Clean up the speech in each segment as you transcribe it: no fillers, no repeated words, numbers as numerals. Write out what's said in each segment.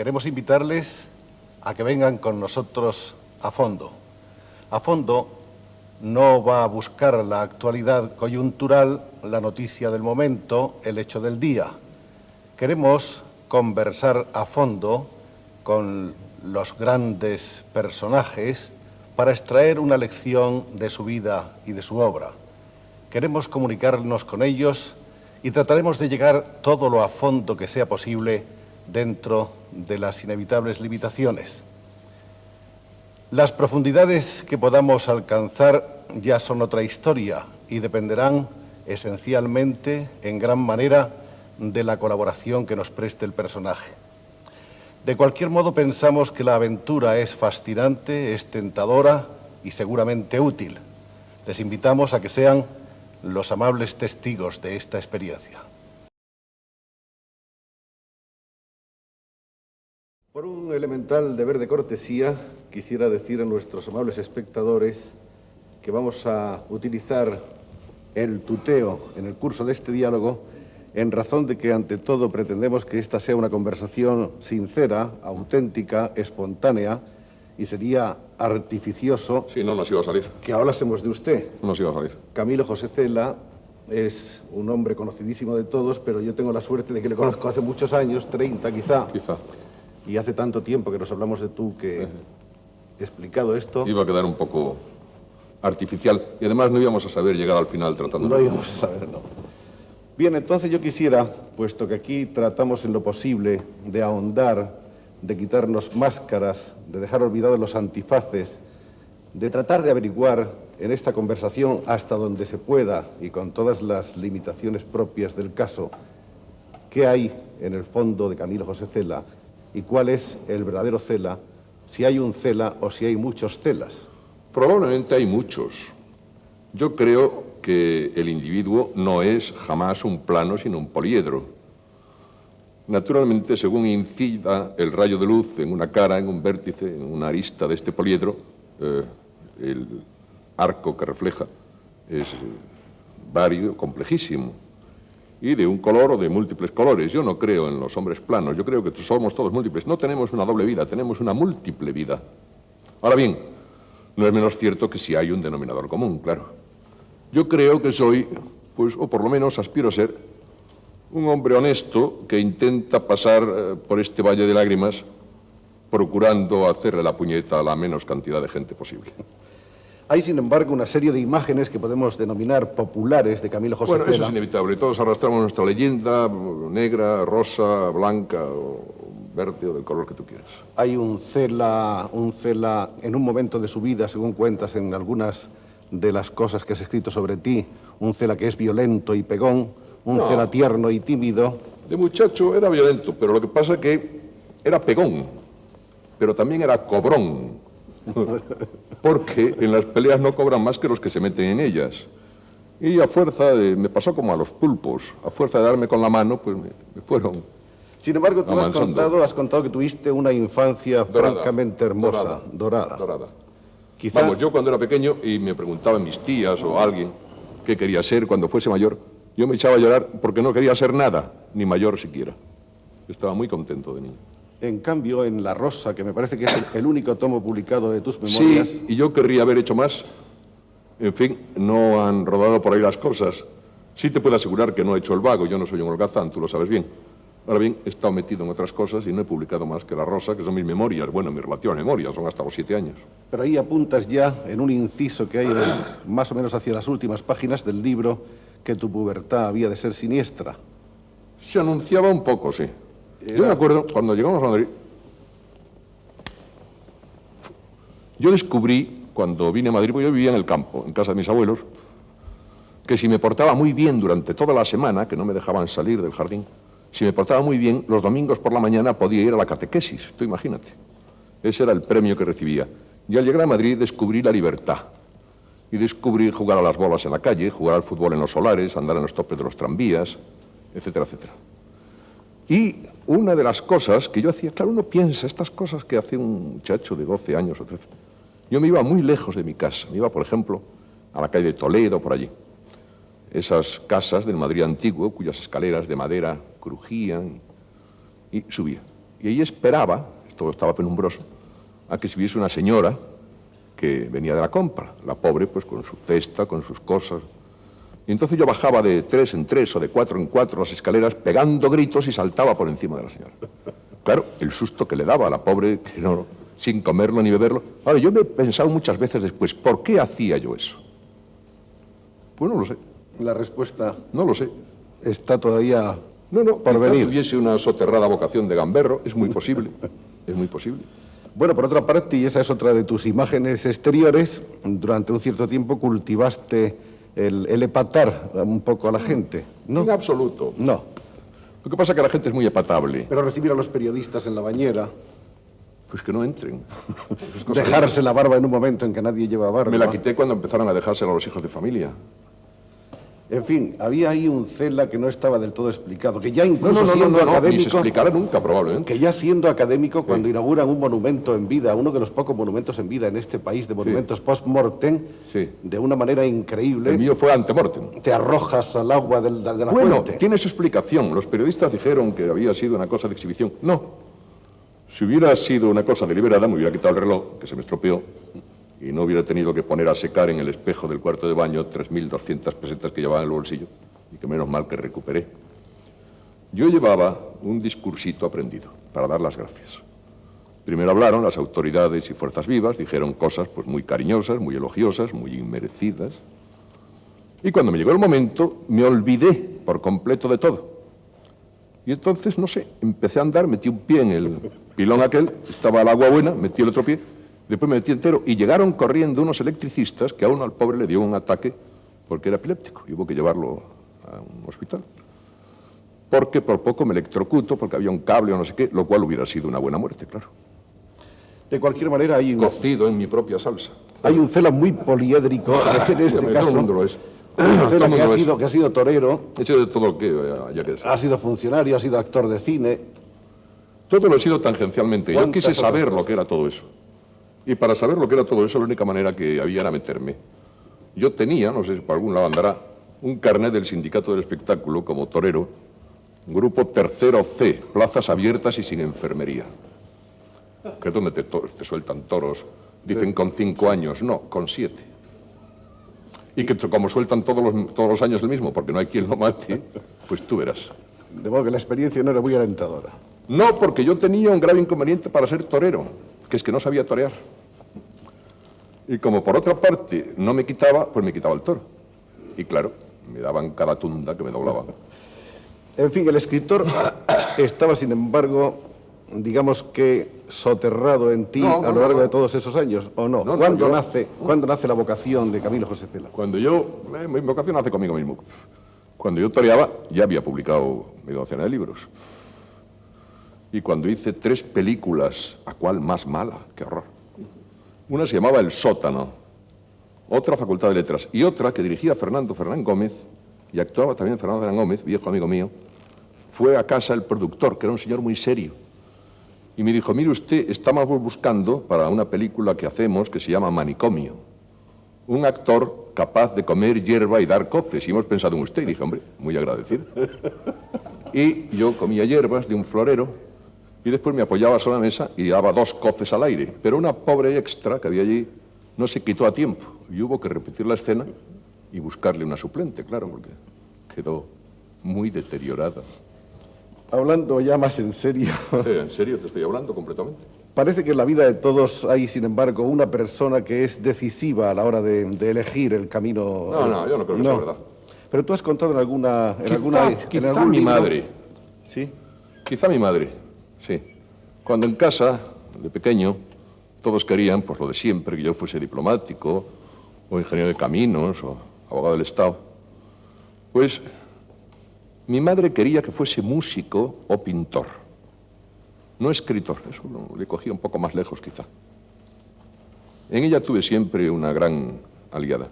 queremos invitarles a que vengan con nosotros a fondo. A fondo no va a buscar la actualidad coyuntural, la noticia del momento, el hecho del día. Queremos conversar a fondo con los grandes personajes para extraer una lección de su vida y de su obra. Queremos comunicarnos con ellos y trataremos de llegar todo lo a fondo que sea posible dentro de las inevitables limitaciones. Las profundidades que podamos alcanzar ya son otra historia y dependerán esencialmente, en gran manera, de la colaboración que nos preste el personaje. De cualquier modo, pensamos que la aventura es fascinante, es tentadora y seguramente útil. Les invitamos a que sean los amables testigos de esta experiencia. Por un elemental deber de cortesía, quisiera decir a nuestros amables espectadores que vamos a utilizar el tuteo en el curso de este diálogo en razón de que, ante todo, pretendemos que esta sea una conversación sincera, auténtica, espontánea, y sería artificioso... Sí, no nos iba a salir. ...que hablásemos de usted. No nos iba a salir. Camilo José Cela es un hombre conocidísimo de todos, pero yo tengo la suerte de que le conozco hace muchos años, 30 quizá. Quizá. Y hace tanto tiempo que nos hablamos de tú que, explicado esto... Iba a quedar un poco artificial y además no íbamos a saber llegar al final tratando... No íbamos a saber, no. Bien, entonces yo quisiera, puesto que aquí tratamos en lo posible de ahondar, de quitarnos máscaras, de dejar olvidados los antifaces, de tratar de averiguar en esta conversación hasta donde se pueda y con todas las limitaciones propias del caso, qué hay en el fondo de Camilo José Cela y cuál es el verdadero Cela, si hay un Cela o si hay muchos Celas. Probablemente hay muchos. Yo creo que el individuo no es jamás un plano, sino un poliedro. Naturalmente, según incida el rayo de luz en una cara, en un vértice, en una arista de este poliedro, el arco que refleja es vario, complejísimo, y de un color o de múltiples colores. Yo no creo en los hombres planos, yo creo que somos todos múltiples. No tenemos una doble vida, tenemos una múltiple vida. Ahora bien, no es menos cierto que sí hay un denominador común, claro. Yo creo que soy, pues, o por lo menos aspiro a ser, un hombre honesto que intenta pasar por este valle de lágrimas procurando hacerle la puñeta a la menos cantidad de gente posible. Hay, sin embargo, una serie de imágenes que podemos denominar populares de Camilo José Cela. Bueno, eso es inevitable. Todos arrastramos nuestra leyenda, negra, rosa, blanca, o verde o del color que tú quieras. Hay un Cela en un momento de su vida, según cuentas en algunas de las cosas que has escrito sobre ti, un Cela que es violento y pegón, un Cela tierno y tímido. De muchacho era violento, pero lo que pasa es que era pegón, pero también era cobrón, porque en las peleas no cobran más que los que se meten en ellas. Y a fuerza de, me pasó como a los pulpos, a fuerza de darme con la mano, pues me fueron. Sin embargo, tú has contado que tuviste una infancia francamente hermosa, dorada. Quizá... Vamos, yo cuando era pequeño y me preguntaban mis tías o alguien qué quería ser cuando fuese mayor, yo me echaba a llorar porque no quería ser nada, ni mayor siquiera. Yo estaba muy contento de niño. En cambio, en La Rosa, que me parece que es el único tomo publicado de tus memorias... Sí, y yo querría haber hecho más. En fin, no han rodado por ahí las cosas. Sí te puedo asegurar que no he hecho el vago, yo no soy un holgazán, tú lo sabes bien. Ahora bien, he estado metido en otras cosas y no he publicado más que La Rosa, que son mis memorias. Bueno, mis relativas memorias, son hasta los 7 años. Pero ahí apuntas ya en un inciso que hay más o menos hacia las últimas páginas del libro que tu pubertad había de ser siniestra. Se anunciaba un poco, sí. Yo me acuerdo, cuando llegamos a Madrid, yo descubrí, cuando vine a Madrid, porque yo vivía en el campo, en casa de mis abuelos, que si me portaba muy bien durante toda la semana, que no me dejaban salir del jardín, si me portaba muy bien, los domingos por la mañana podía ir a la catequesis, tú imagínate. Ese era el premio que recibía. Y al llegar a Madrid descubrí la libertad. Y descubrí jugar a las bolas en la calle, jugar al fútbol en los solares, andar en los topes de los tranvías, etcétera, etcétera. Y una de las cosas que yo hacía, claro, uno piensa estas cosas que hace un muchacho de 12 años o 13. Yo me iba muy lejos de mi casa. Me iba, por ejemplo, a la calle de Toledo, por allí. Esas casas del Madrid antiguo, cuyas escaleras de madera crujían, y subía. Y ahí esperaba, todo estaba penumbroso, a que subiese una señora que venía de la compra, la pobre pues con su cesta, con sus cosas. Y entonces yo bajaba de 3 en 3 o de 4 en 4 las escaleras pegando gritos y saltaba por encima de la señora. Claro, el susto que le daba a la pobre, que no, sin comerlo ni beberlo. Ahora, yo me he pensado muchas veces después, ¿por qué hacía yo eso? Pues no lo sé. La respuesta No lo sé. está todavía por quizá venir. tuviese una soterrada vocación de gamberro, es muy posible, es muy posible. Bueno, por otra parte, y esa es otra de tus imágenes exteriores, durante un cierto tiempo cultivaste el epatar un poco a la gente, ¿no? En absoluto. No. Lo que pasa es que la gente es muy epatable. Pero recibir a los periodistas en la bañera, Pues que no entren. Es cosa dejarse la barba en un momento en que nadie lleva barba. Me la quité cuando empezaron a dejársela a los hijos de familia. En fin, había ahí un cela que no estaba del todo explicado, que ya incluso siendo ni se académico, explicará nunca, probablemente. que ya siendo académico, cuando inauguran un monumento en vida, uno de los pocos monumentos en vida en este país de monumentos post-mortem, Sí. de una manera increíble, El mío fue ante-mortem. te arrojas al agua de la Bueno, fuente. tiene su explicación. Los periodistas dijeron que había sido una cosa de exhibición. No. Si hubiera sido una cosa deliberada, me hubiera quitado el reloj, que se me estropeó, y no hubiera tenido que poner a secar en el espejo del cuarto de baño 3.200 pesetas que llevaba en el bolsillo, y que menos mal que recuperé. Yo llevaba un discursito aprendido para dar las gracias. Primero hablaron las autoridades y fuerzas vivas, dijeron cosas pues muy cariñosas, muy elogiosas, muy inmerecidas. Y cuando me llegó el momento, me olvidé por completo de todo. Y entonces, no sé, empecé a andar, metí un pie en el pilón aquel, estaba el agua buena, metí el otro pie, después me metí entero y llegaron corriendo unos electricistas que a uno al pobre le dio un ataque porque era epiléptico y hubo que llevarlo a un hospital. Porque por poco me electrocuto, porque había un cable o no sé qué, lo cual hubiera sido una buena muerte, claro. De cualquier manera, hay Cocido en mi propia salsa. un cela muy poliédrico, en este Todo el caso, mundo lo es. un cela Todo el mundo lo es. que ha sido torero, He sido de todo lo que haya que ser. ha sido funcionario, ha sido actor de cine. Todo lo he sido tangencialmente. Yo ¿Cuántas quise otras saber cosas? lo que era todo eso. Y para saber lo que era todo eso, la única manera que había era meterme. Yo tenía, no sé si por algún lado andará, un carnet del Sindicato del Espectáculo como torero, grupo tercero C, plazas abiertas y sin enfermería. Que es donde te sueltan toros. Dicen con 5 años, no, con 7. Y que como sueltan todos los años el mismo, porque no hay quien lo mate, pues tú verás. De modo que la experiencia no era muy alentadora. No, porque yo tenía un grave inconveniente para ser torero, que es que no sabía torear. Y como por otra parte no me quitaba, pues me quitaba el toro. Y claro, me daban cada tunda que me doblaban. En fin, el escritor estaba, sin embargo, digamos que soterrado en ti a lo largo de todos esos años, ¿o no? No, ¿Cuándo yo- nace la vocación de Camilo José Cela? Cuando mi vocación hace conmigo mismo. Cuando yo toreaba, ya había publicado media docena de libros. Y cuando hice 3 películas, ¿a cuál más mala? ¡Qué horror! Una se llamaba El Sótano, otra Facultad de Letras, y otra que dirigía Fernando Fernán Gómez, y actuaba también Fernando Fernán Gómez, viejo amigo mío. Fue a casa el productor, que era un señor muy serio, y me dijo, mire usted, estamos buscando para una película que hacemos que se llama Manicomio, un actor capaz de comer hierba y dar coces, y hemos pensado en usted. Y dije, hombre, muy agradecido. Y yo comía hierbas de un florero, y después me apoyaba sobre la mesa y daba 2 coces al aire. Pero una pobre extra que había allí no se quitó a tiempo, y hubo que repetir la escena y buscarle una suplente, claro, porque quedó muy deteriorada. Hablando ya más en serio, En serio, te estoy hablando completamente. parece que en la vida de todos hay, sin embargo, una persona que es decisiva a la hora de elegir el camino. No, yo no creo que sea verdad. Pero tú has contado en alguna... Quizá algún mi libro- madre. Sí. Quizá mi madre, sí. Cuando en casa, de pequeño, todos querían, pues lo de siempre, que yo fuese diplomático, o ingeniero de caminos, o abogado del Estado, pues mi madre quería que fuese músico o pintor, no escritor. Eso le cogía un poco más lejos, quizá. En ella tuve siempre una gran aliada.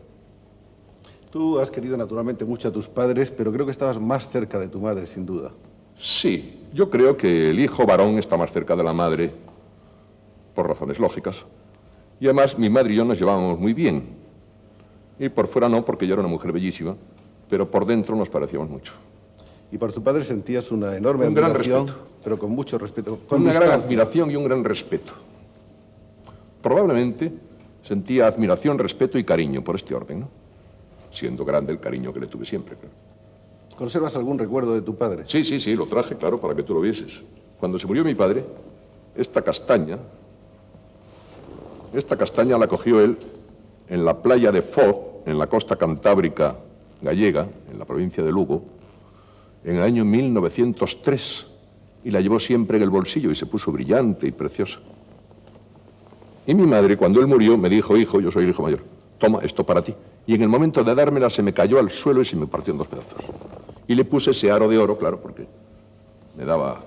Tú has querido naturalmente mucho a tus padres, pero creo que estabas más cerca de tu madre, sin duda. Sí, yo creo que el hijo varón está más cerca de la madre por razones lógicas. Y además mi madre y yo nos llevábamos muy bien. Y por fuera no, porque yo era una mujer bellísima, pero por dentro nos parecíamos mucho. Y por tu padre sentías una enorme Un gran admiración, respeto. pero con mucho respeto. Con Una gran distancia. admiración y un gran respeto. Probablemente sentía admiración, respeto y cariño por este orden, ¿no? Siendo grande el cariño que le tuve siempre, claro. ¿Conservas algún recuerdo de tu padre? Sí, sí, sí, lo traje, claro, para que tú lo vieses. Cuando se murió mi padre, esta castaña la cogió él en la playa de Foz, en la costa cantábrica gallega, en la provincia de Lugo, en el año 1903, y la llevó siempre en el bolsillo y se puso brillante y preciosa. Y mi madre, cuando él murió, me dijo: hijo, yo soy el hijo mayor, toma esto para ti. Y en el momento de dármela se me cayó al suelo y se me partió en dos pedazos. Y le puse ese aro de oro, claro, porque me daba,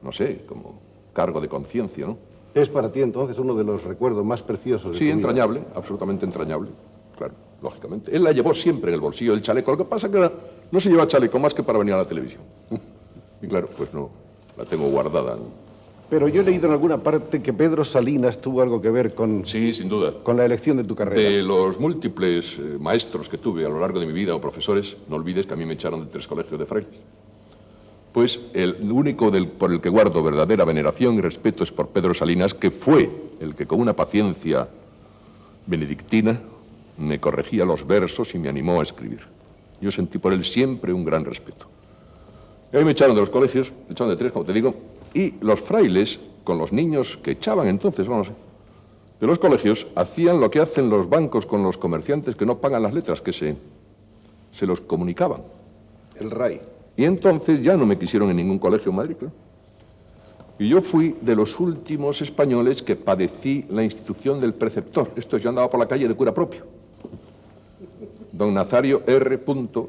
no sé, como cargo de conciencia, ¿no? Es para ti entonces uno de los recuerdos más preciosos de Sí, tu vida. entrañable, absolutamente entrañable, claro, lógicamente. Él la llevó siempre en el bolsillo del chaleco. Lo que pasa es que no se lleva chaleco más que para venir a la televisión. Y claro, pues no, la tengo guardada, ¿no? Pero yo he leído en alguna parte que Pedro Salinas tuvo algo que ver con Sí, sin duda. la elección de tu carrera. De los múltiples maestros que tuve a lo largo de mi vida, o profesores, no olvides que a mí me echaron de 3 colegios de frailes. Pues el único por el que guardo verdadera veneración y respeto es por Pedro Salinas, que fue el que con una paciencia benedictina me corregía los versos y me animó a escribir. Yo sentí por él siempre un gran respeto. Y ahí me echaron de los colegios, me echaron de 3, como te digo, y los frailes, con los niños que echaban entonces, vamos, de los colegios, hacían lo que hacen los bancos con los comerciantes que no pagan las letras, que se los comunicaban. El RAI. Y entonces ya no me quisieron en ningún colegio en Madrid, claro. Y yo fui de los últimos españoles que padecí la institución del preceptor. Esto yo andaba por la calle de cura propio. Don Nazario R.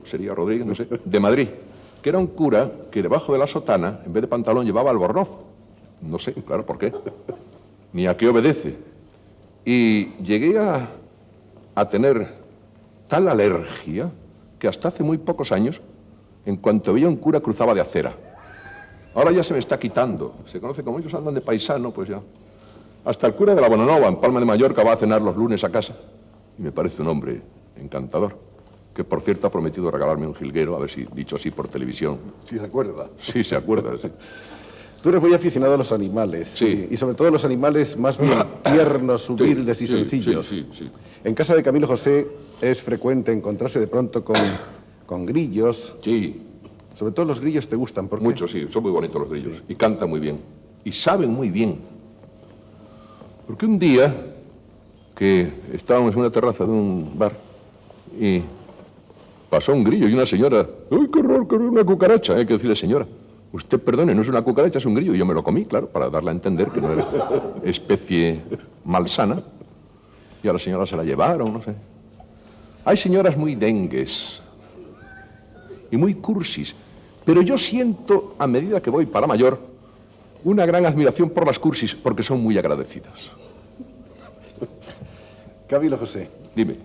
sería Rodríguez, no sé, de Madrid, que era un cura que debajo de la sotana, en vez de pantalón, llevaba albornoz. No sé, claro, ¿por qué? Ni a qué obedece. Y llegué a tener tal alergia que hasta hace muy pocos años, en cuanto veía un cura, cruzaba de acera. Ahora ya se me está quitando. Se conoce como ellos andan de paisano, pues ya. Hasta el cura de la Bonanova, en Palma de Mallorca, va a cenar los lunes a casa. Y me parece un hombre encantador, que por cierto ha prometido regalarme un jilguero, a ver si dicho así por televisión. Sí, se acuerda. Sí, se acuerda, sí. Tú eres muy aficionado a los animales. Sí. Y sobre todo a los animales más bien tiernos, humildes y Sí, sencillos. sí. En casa de Camilo José es frecuente encontrarse de pronto con grillos. Sí, Sobre todo los grillos te gustan, ¿por qué? mucho, sí, son muy bonitos los grillos. Y cantan muy bien. Y saben muy bien. Porque un día que estábamos en una terraza de un bar y pasó un grillo y una señora, ¡ay, qué horror, una cucaracha! Hay que decirle: señora, usted perdone, no es una cucaracha, es un grillo. Y yo me lo comí, claro, para darle a entender que no era especie malsana. Y a la señora se la llevaron, no sé. Hay señoras muy dengues y muy cursis, pero yo siento, a medida que voy para mayor, una gran admiración por las cursis, porque son muy agradecidas. Camilo José, Dime.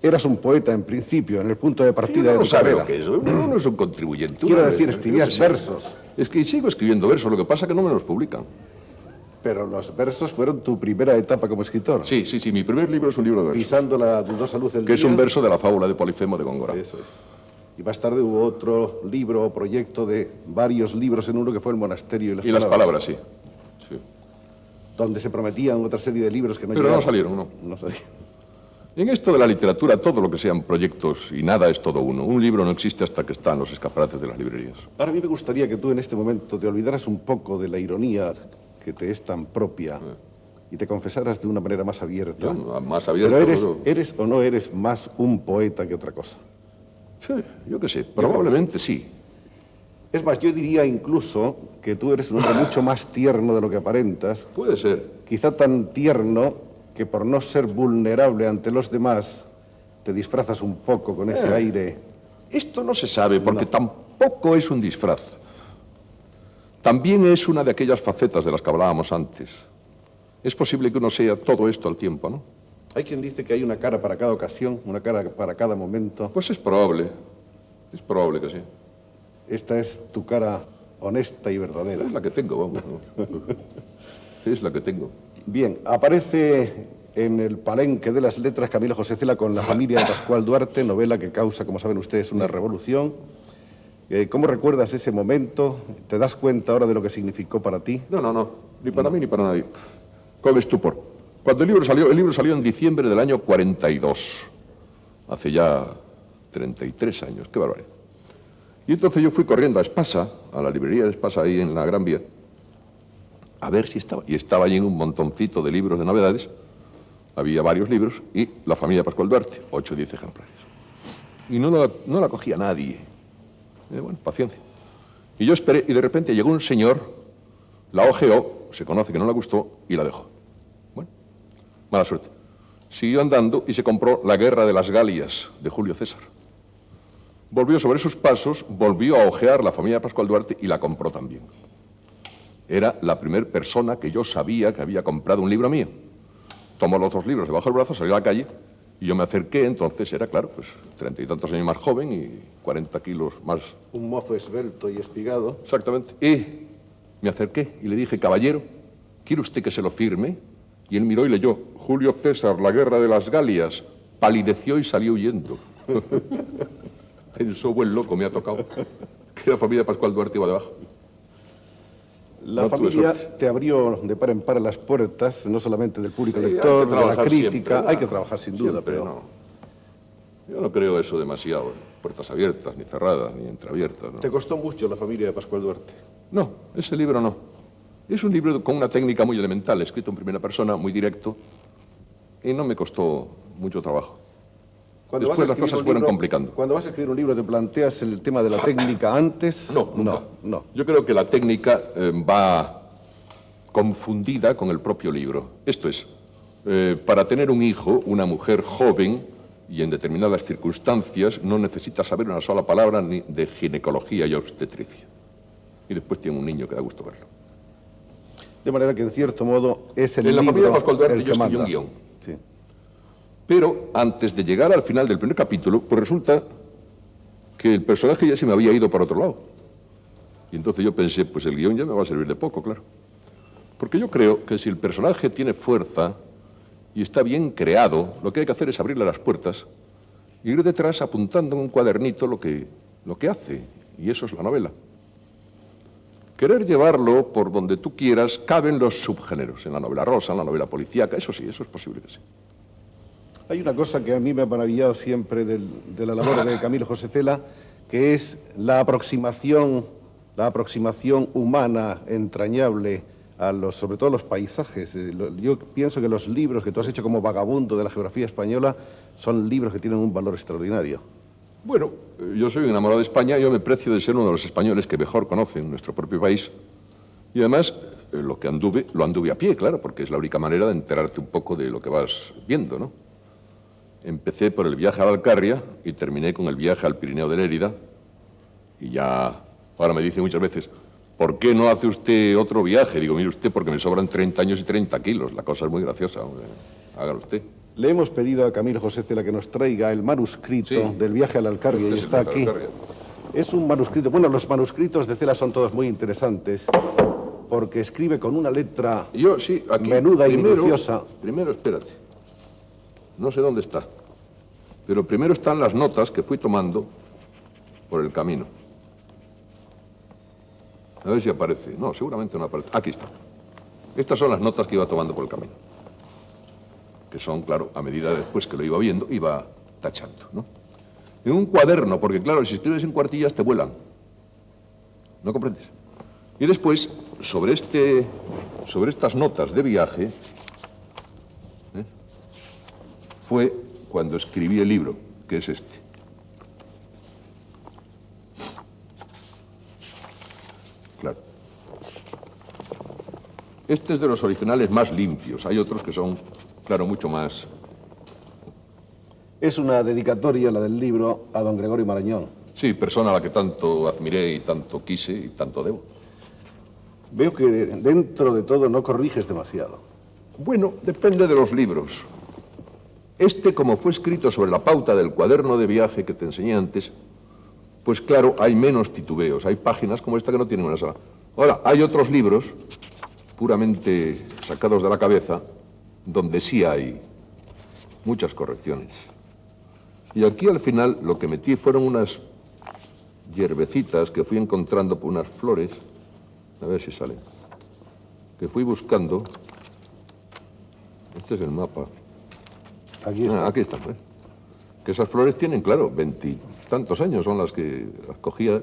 eras un poeta en principio, en el punto de partida de No tu sabe carrera. lo que es, uno no es un contribuyente. Quiero uno decir, es- escribías yo qué sé. versos, Es que sigo escribiendo versos, lo que pasa es que no me los publican. pero los versos fueron tu primera etapa como escritor. Sí, mi primer libro es un libro de versos, Pisando la dudosa luz del que día. es un verso de la fábula de Polifemo de Góngora. Eso es. Y más tarde hubo otro libro o proyecto de varios libros en uno que fue El monasterio y las Y las palabras, sí. Sí. Donde se prometían otra serie de libros que no Pero no llegaron. salieron, no. No salieron. En esto de la literatura, todo lo que sean proyectos y nada es todo uno. Un libro no existe hasta que está en los escaparates de las librerías. Ahora a mí me gustaría que tú en este momento te olvidaras un poco de la ironía que te es tan propia y te confesaras de una manera más abierta. Yo, más abierto, Pero eres o no eres más un poeta que otra cosa. Sí, yo qué sé, probablemente sí. Es más, yo diría incluso que tú eres un hombre mucho más tierno de lo que aparentas, Puede ser. quizá tan tierno que por no ser vulnerable ante los demás te disfrazas un poco con ese aire. Esto no se sabe porque tampoco es un disfraz. También es una de aquellas facetas de las que hablábamos antes. Es posible que uno sea todo esto al tiempo, ¿no? Hay quien dice que hay una cara para cada ocasión, una cara para cada momento. Pues es probable que sí. Esta es tu cara honesta y verdadera. Es la que tengo, vamos. ¿no? Es la que tengo. Bien, aparece en el palenque de las letras Camilo José Cela con La familia de Pascual Duarte, novela que causa, como saben ustedes, una revolución. ¿Cómo recuerdas ese momento? ¿Te das cuenta ahora de lo que significó para ti? No, ni para mí ni para nadie. Con estupor. Cuando el libro salió en diciembre del año 42, hace ya 33 años, qué barbaridad. Y entonces yo fui corriendo a Espasa, a la librería de Espasa, ahí en la Gran Vía, a ver si estaba. Y estaba allí un montoncito de libros de novedades, había varios libros, y La familia de Pascual Duarte, 8 o 10 ejemplares. Y no la cogía nadie. Bueno, paciencia. Y yo esperé, y de repente llegó un señor, la ojeó, se conoce que no le gustó, y la dejó. Bueno, mala suerte. Siguió andando y se compró La guerra de las Galias, de Julio César. Volvió sobre sus pasos, volvió a ojear La familia de Pascual Duarte y la compró también. Era la primera persona que yo sabía que había comprado un libro mío. Tomó los 2 libros debajo del brazo, salió a la calle, y yo me acerqué, entonces era, claro, pues 30 y tantos años más joven y 40 kilos más. Un mozo esbelto y espigado. Exactamente. Y me acerqué y le dije, caballero, ¿quiere usted que se lo firme? Y él miró y leyó, Julio César, La guerra de las Galias. Palideció y salió huyendo. Pensó, buen loco, me ha tocado. Que la familia de Pascual Duarte iba debajo. La familia te abrió de par en par las puertas, no solamente del público lector, de la crítica. Siempre, hay que trabajar sin duda, siempre, pero... No. Yo no creo eso demasiado, puertas abiertas, ni cerradas, ni entreabiertas. ¿No? ¿Te costó mucho La familia de Pascual Duarte? No, ese libro no. Es un libro con una técnica muy elemental, escrito en primera persona, muy directo, y no me costó mucho trabajo. Después las cosas fueron complicando. Cuando vas a escribir un libro, ¿te planteas el tema de la técnica antes? No. Yo creo que la técnica va confundida con el propio libro. Esto es, para tener un hijo, una mujer joven y en determinadas circunstancias no necesita saber una sola palabra ni de ginecología y obstetricia. Y después tiene un niño que da gusto verlo. De manera que, en cierto modo, es el libro. En la familia de Pascual Duarte yo escribí un guión. Sí. Pero antes de llegar al final del primer capítulo, pues resulta que el personaje ya se me había ido para otro lado. Y entonces yo pensé, pues el guión ya me va a servir de poco, claro. Porque yo creo que si el personaje tiene fuerza y está bien creado, lo que hay que hacer es abrirle las puertas e ir detrás apuntando en un cuadernito lo que hace. Y eso es la novela. Querer llevarlo por donde tú quieras, caben los subgéneros. En la novela rosa, en la novela policíaca, eso sí, eso es posible que sí. Hay una cosa que a mí me ha maravillado siempre de la labor de Camilo José Cela, que es la aproximación humana, entrañable, sobre todo a los paisajes. Yo pienso que los libros que tú has hecho como vagabundo de la geografía española son libros que tienen un valor extraordinario. Bueno, yo soy un enamorado de España, yo me precio de ser uno de los españoles que mejor conocen nuestro propio país. Y además, lo anduve a pie, claro, porque es la única manera de enterarte un poco de lo que vas viendo, ¿no? Empecé por el viaje a la Alcarria y terminé con el viaje al Pirineo de Lérida. Y ya, ahora me dice muchas veces, ¿por qué no hace usted otro viaje? Digo, mire usted, porque me sobran 30 años y 30 kilos. La cosa es muy graciosa, hombre. Hágalo usted. Le hemos pedido a Camilo José Cela que nos traiga el manuscrito del viaje a la Alcarria y está aquí. Es un manuscrito, bueno, los manuscritos de Cela son todos muy interesantes porque escribe con una letra menuda y minuciosa. Primero, espérate. No sé dónde está, pero primero están las notas que fui tomando por el camino. A ver si aparece. No, seguramente no aparece. Aquí está. Estas son las notas que iba tomando por el camino. Que son, claro, a medida después que lo iba viendo, iba tachando, ¿no? En un cuaderno, porque claro, si escribes en cuartillas te vuelan. ¿No comprendes? Y después, sobre estas notas de viaje, fue cuando escribí el libro, que es este. Claro. Este es de los originales más limpios. Hay otros que son, claro, mucho más... Es una dedicatoria, la del libro, a don Gregorio Marañón. Sí, persona a la que tanto admiré y tanto quise y tanto debo. Veo que dentro de todo no corriges demasiado. Bueno, depende de los libros. Este, como fue escrito sobre la pauta del cuaderno de viaje que te enseñé antes, pues claro, hay menos titubeos. Hay páginas como esta que no tienen una sola. Ahora, hay otros libros, puramente sacados de la cabeza, donde sí hay muchas correcciones. Y aquí al final lo que metí fueron unas hierbecitas que fui encontrando por unas flores, a ver si sale, que fui buscando. Este es el mapa. Aquí está. Aquí está, ¿ves? Que esas flores tienen, claro, 20 y tantos años, son las que las cogía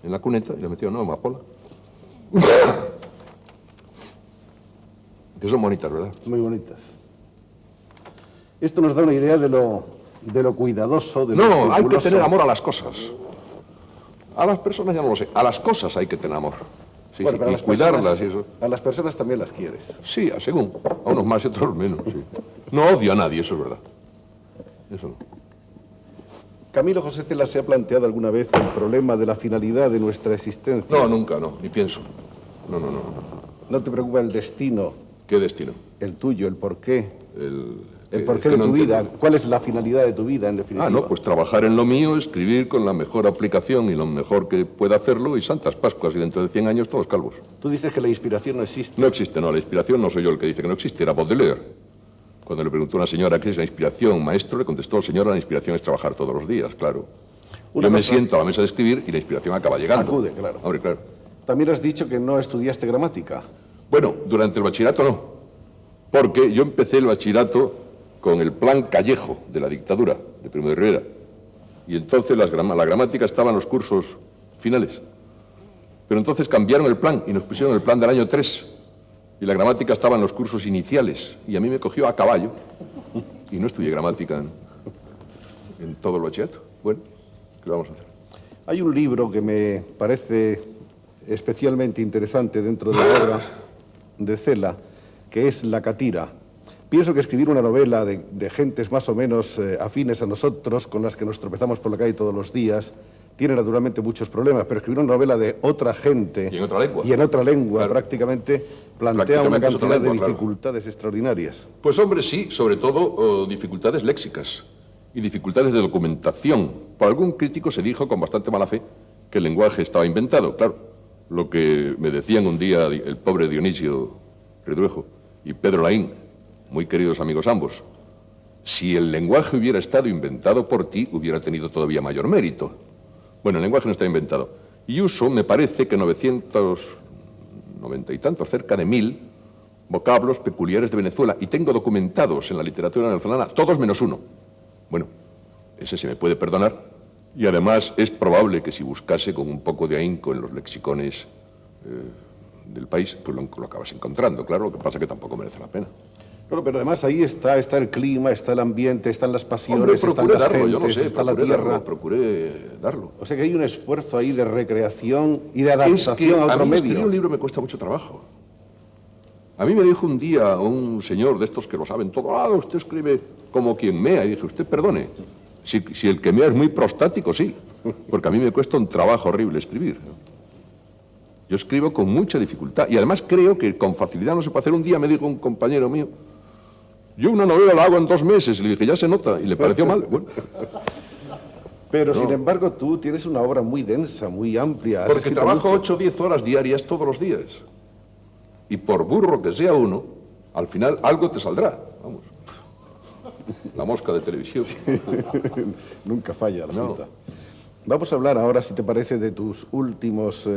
en la cuneta y las metía en una amapola. Que son bonitas, ¿verdad? Muy bonitas. Esto nos da una idea de lo cuidadoso, de lo No, hay que escrupuloso. tener amor a las cosas. A las personas ya no lo sé, a las cosas hay que tener amor. Sí, Bueno, sí, pero a y las cuidarlas personas, y eso. a las personas también las quieres. Sí, según, a unos más y otros menos. Sí. No odio a nadie, eso es verdad. Eso no. Camilo José Cela, ¿se ha planteado alguna vez el problema de la finalidad de nuestra existencia? No, nunca, no, ni pienso. No. ¿No te preocupa el destino, ¿Qué destino? el tuyo, el porqué? El porqué que de no tu vida. entiendo. ¿Cuál es la finalidad de tu vida, en definitiva? No, pues trabajar en lo mío, escribir con la mejor aplicación y lo mejor que pueda hacerlo y Santas Pascuas y dentro de 100 años todos calvos. Tú dices que la inspiración no existe. No existe, no, la inspiración no soy yo el que dice que no existe, era Baudelaire. Cuando le preguntó a una señora qué es la inspiración, maestro, le contestó, señora, la inspiración es trabajar todos los días, claro. Una Yo me persona- siento a la mesa de escribir y la inspiración acaba llegando. Acude, claro. Hombre, claro. También has dicho que no estudiaste gramática. Bueno, durante el bachillerato no, porque yo empecé el bachillerato con el plan Callejo de la dictadura de Primo de Rivera. Y entonces la gramática estaba en los cursos finales. Pero entonces cambiaron el plan y nos pusieron el plan del año 3. Y la gramática estaba en los cursos iniciales. Y a mí me cogió a caballo. Y no estudié gramática en todo el bachillerato. Bueno, ¿qué le vamos a hacer? Hay un libro que me parece especialmente interesante dentro de la obra de Cela, que es La Catira. Pienso que escribir una novela de gentes más o menos afines a nosotros, con las que nos tropezamos por la calle todos los días, tiene naturalmente muchos problemas, pero escribir una novela de otra gente Y en otra lengua. y en otra lengua, Claro. prácticamente plantea una Prácticamente es otra cantidad de lengua, claro. dificultades extraordinarias. Pues hombre, sí, sobre todo dificultades léxicas y dificultades de documentación. Por algún crítico se dijo con bastante mala fe que el lenguaje estaba inventado. Claro, lo que me decían un día el pobre Dionisio Redruejo y Pedro Laín, muy queridos amigos ambos, si el lenguaje hubiera estado inventado por ti, hubiera tenido todavía mayor mérito. Bueno, el lenguaje no está inventado. Y uso, me parece que 990 y tantos, cerca de 1000, vocablos peculiares de Venezuela, y tengo documentados en la literatura venezolana, todos menos uno. Bueno, ese se me puede perdonar, y además es probable que si buscase con un poco de ahínco en los lexicones del país, pues lo acabas encontrando, claro, lo que pasa es que tampoco merece la pena. Claro, pero además ahí está el clima, está el ambiente, están las pasiones, Hombre, están procuré las darlo, gentes, yo no sé, está la procuré tierra. darlo, procuré darlo. O sea que hay un esfuerzo ahí de recreación y de Es adaptación que a otro mí escribir medio. un libro me cuesta mucho trabajo. A mí me dijo un día un señor de estos que lo saben todo, usted escribe como quien mea. Y dije, usted perdone, si el que mea es muy prostático, sí, porque a mí me cuesta un trabajo horrible escribir. Yo escribo con mucha dificultad y además creo que con facilidad no se puede hacer. Un día me dijo un compañero mío, yo una novela la hago en 2 meses, y le dije, ya se nota, y le pareció mal. Bueno, Pero sin embargo tú tienes una obra muy densa, muy amplia. Has porque escrito trabajo mucho. 8 o 10 horas diarias todos los días. Y por burro que sea uno, al final algo te saldrá. Vamos. La mosca de televisión. Nunca falla la No. cita. Vamos a hablar ahora, si te parece, de tus últimos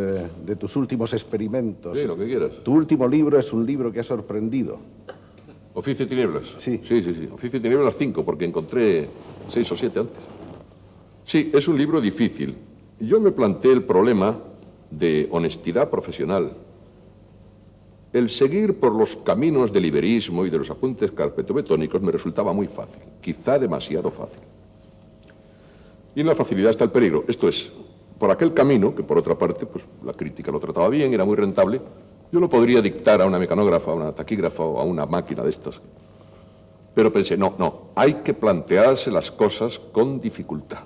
experimentos. Sí, lo que quieras. Tu último libro es un libro que ha sorprendido. Oficio y tinieblas. Sí. Sí. Oficio y tinieblas 5, porque encontré 6 o 7 antes. Sí, es un libro difícil. Yo me planteé el problema de honestidad profesional. El seguir por los caminos del iberismo y de los apuntes carpetobetónicos me resultaba muy fácil, quizá demasiado fácil. Y en la facilidad está el peligro. Esto es, por aquel camino, que por otra parte, pues la crítica lo trataba bien, era muy rentable, yo lo podría dictar a una mecanógrafa, a una taquígrafa o a una máquina de estas. Pero pensé, no, hay que plantearse las cosas con dificultad.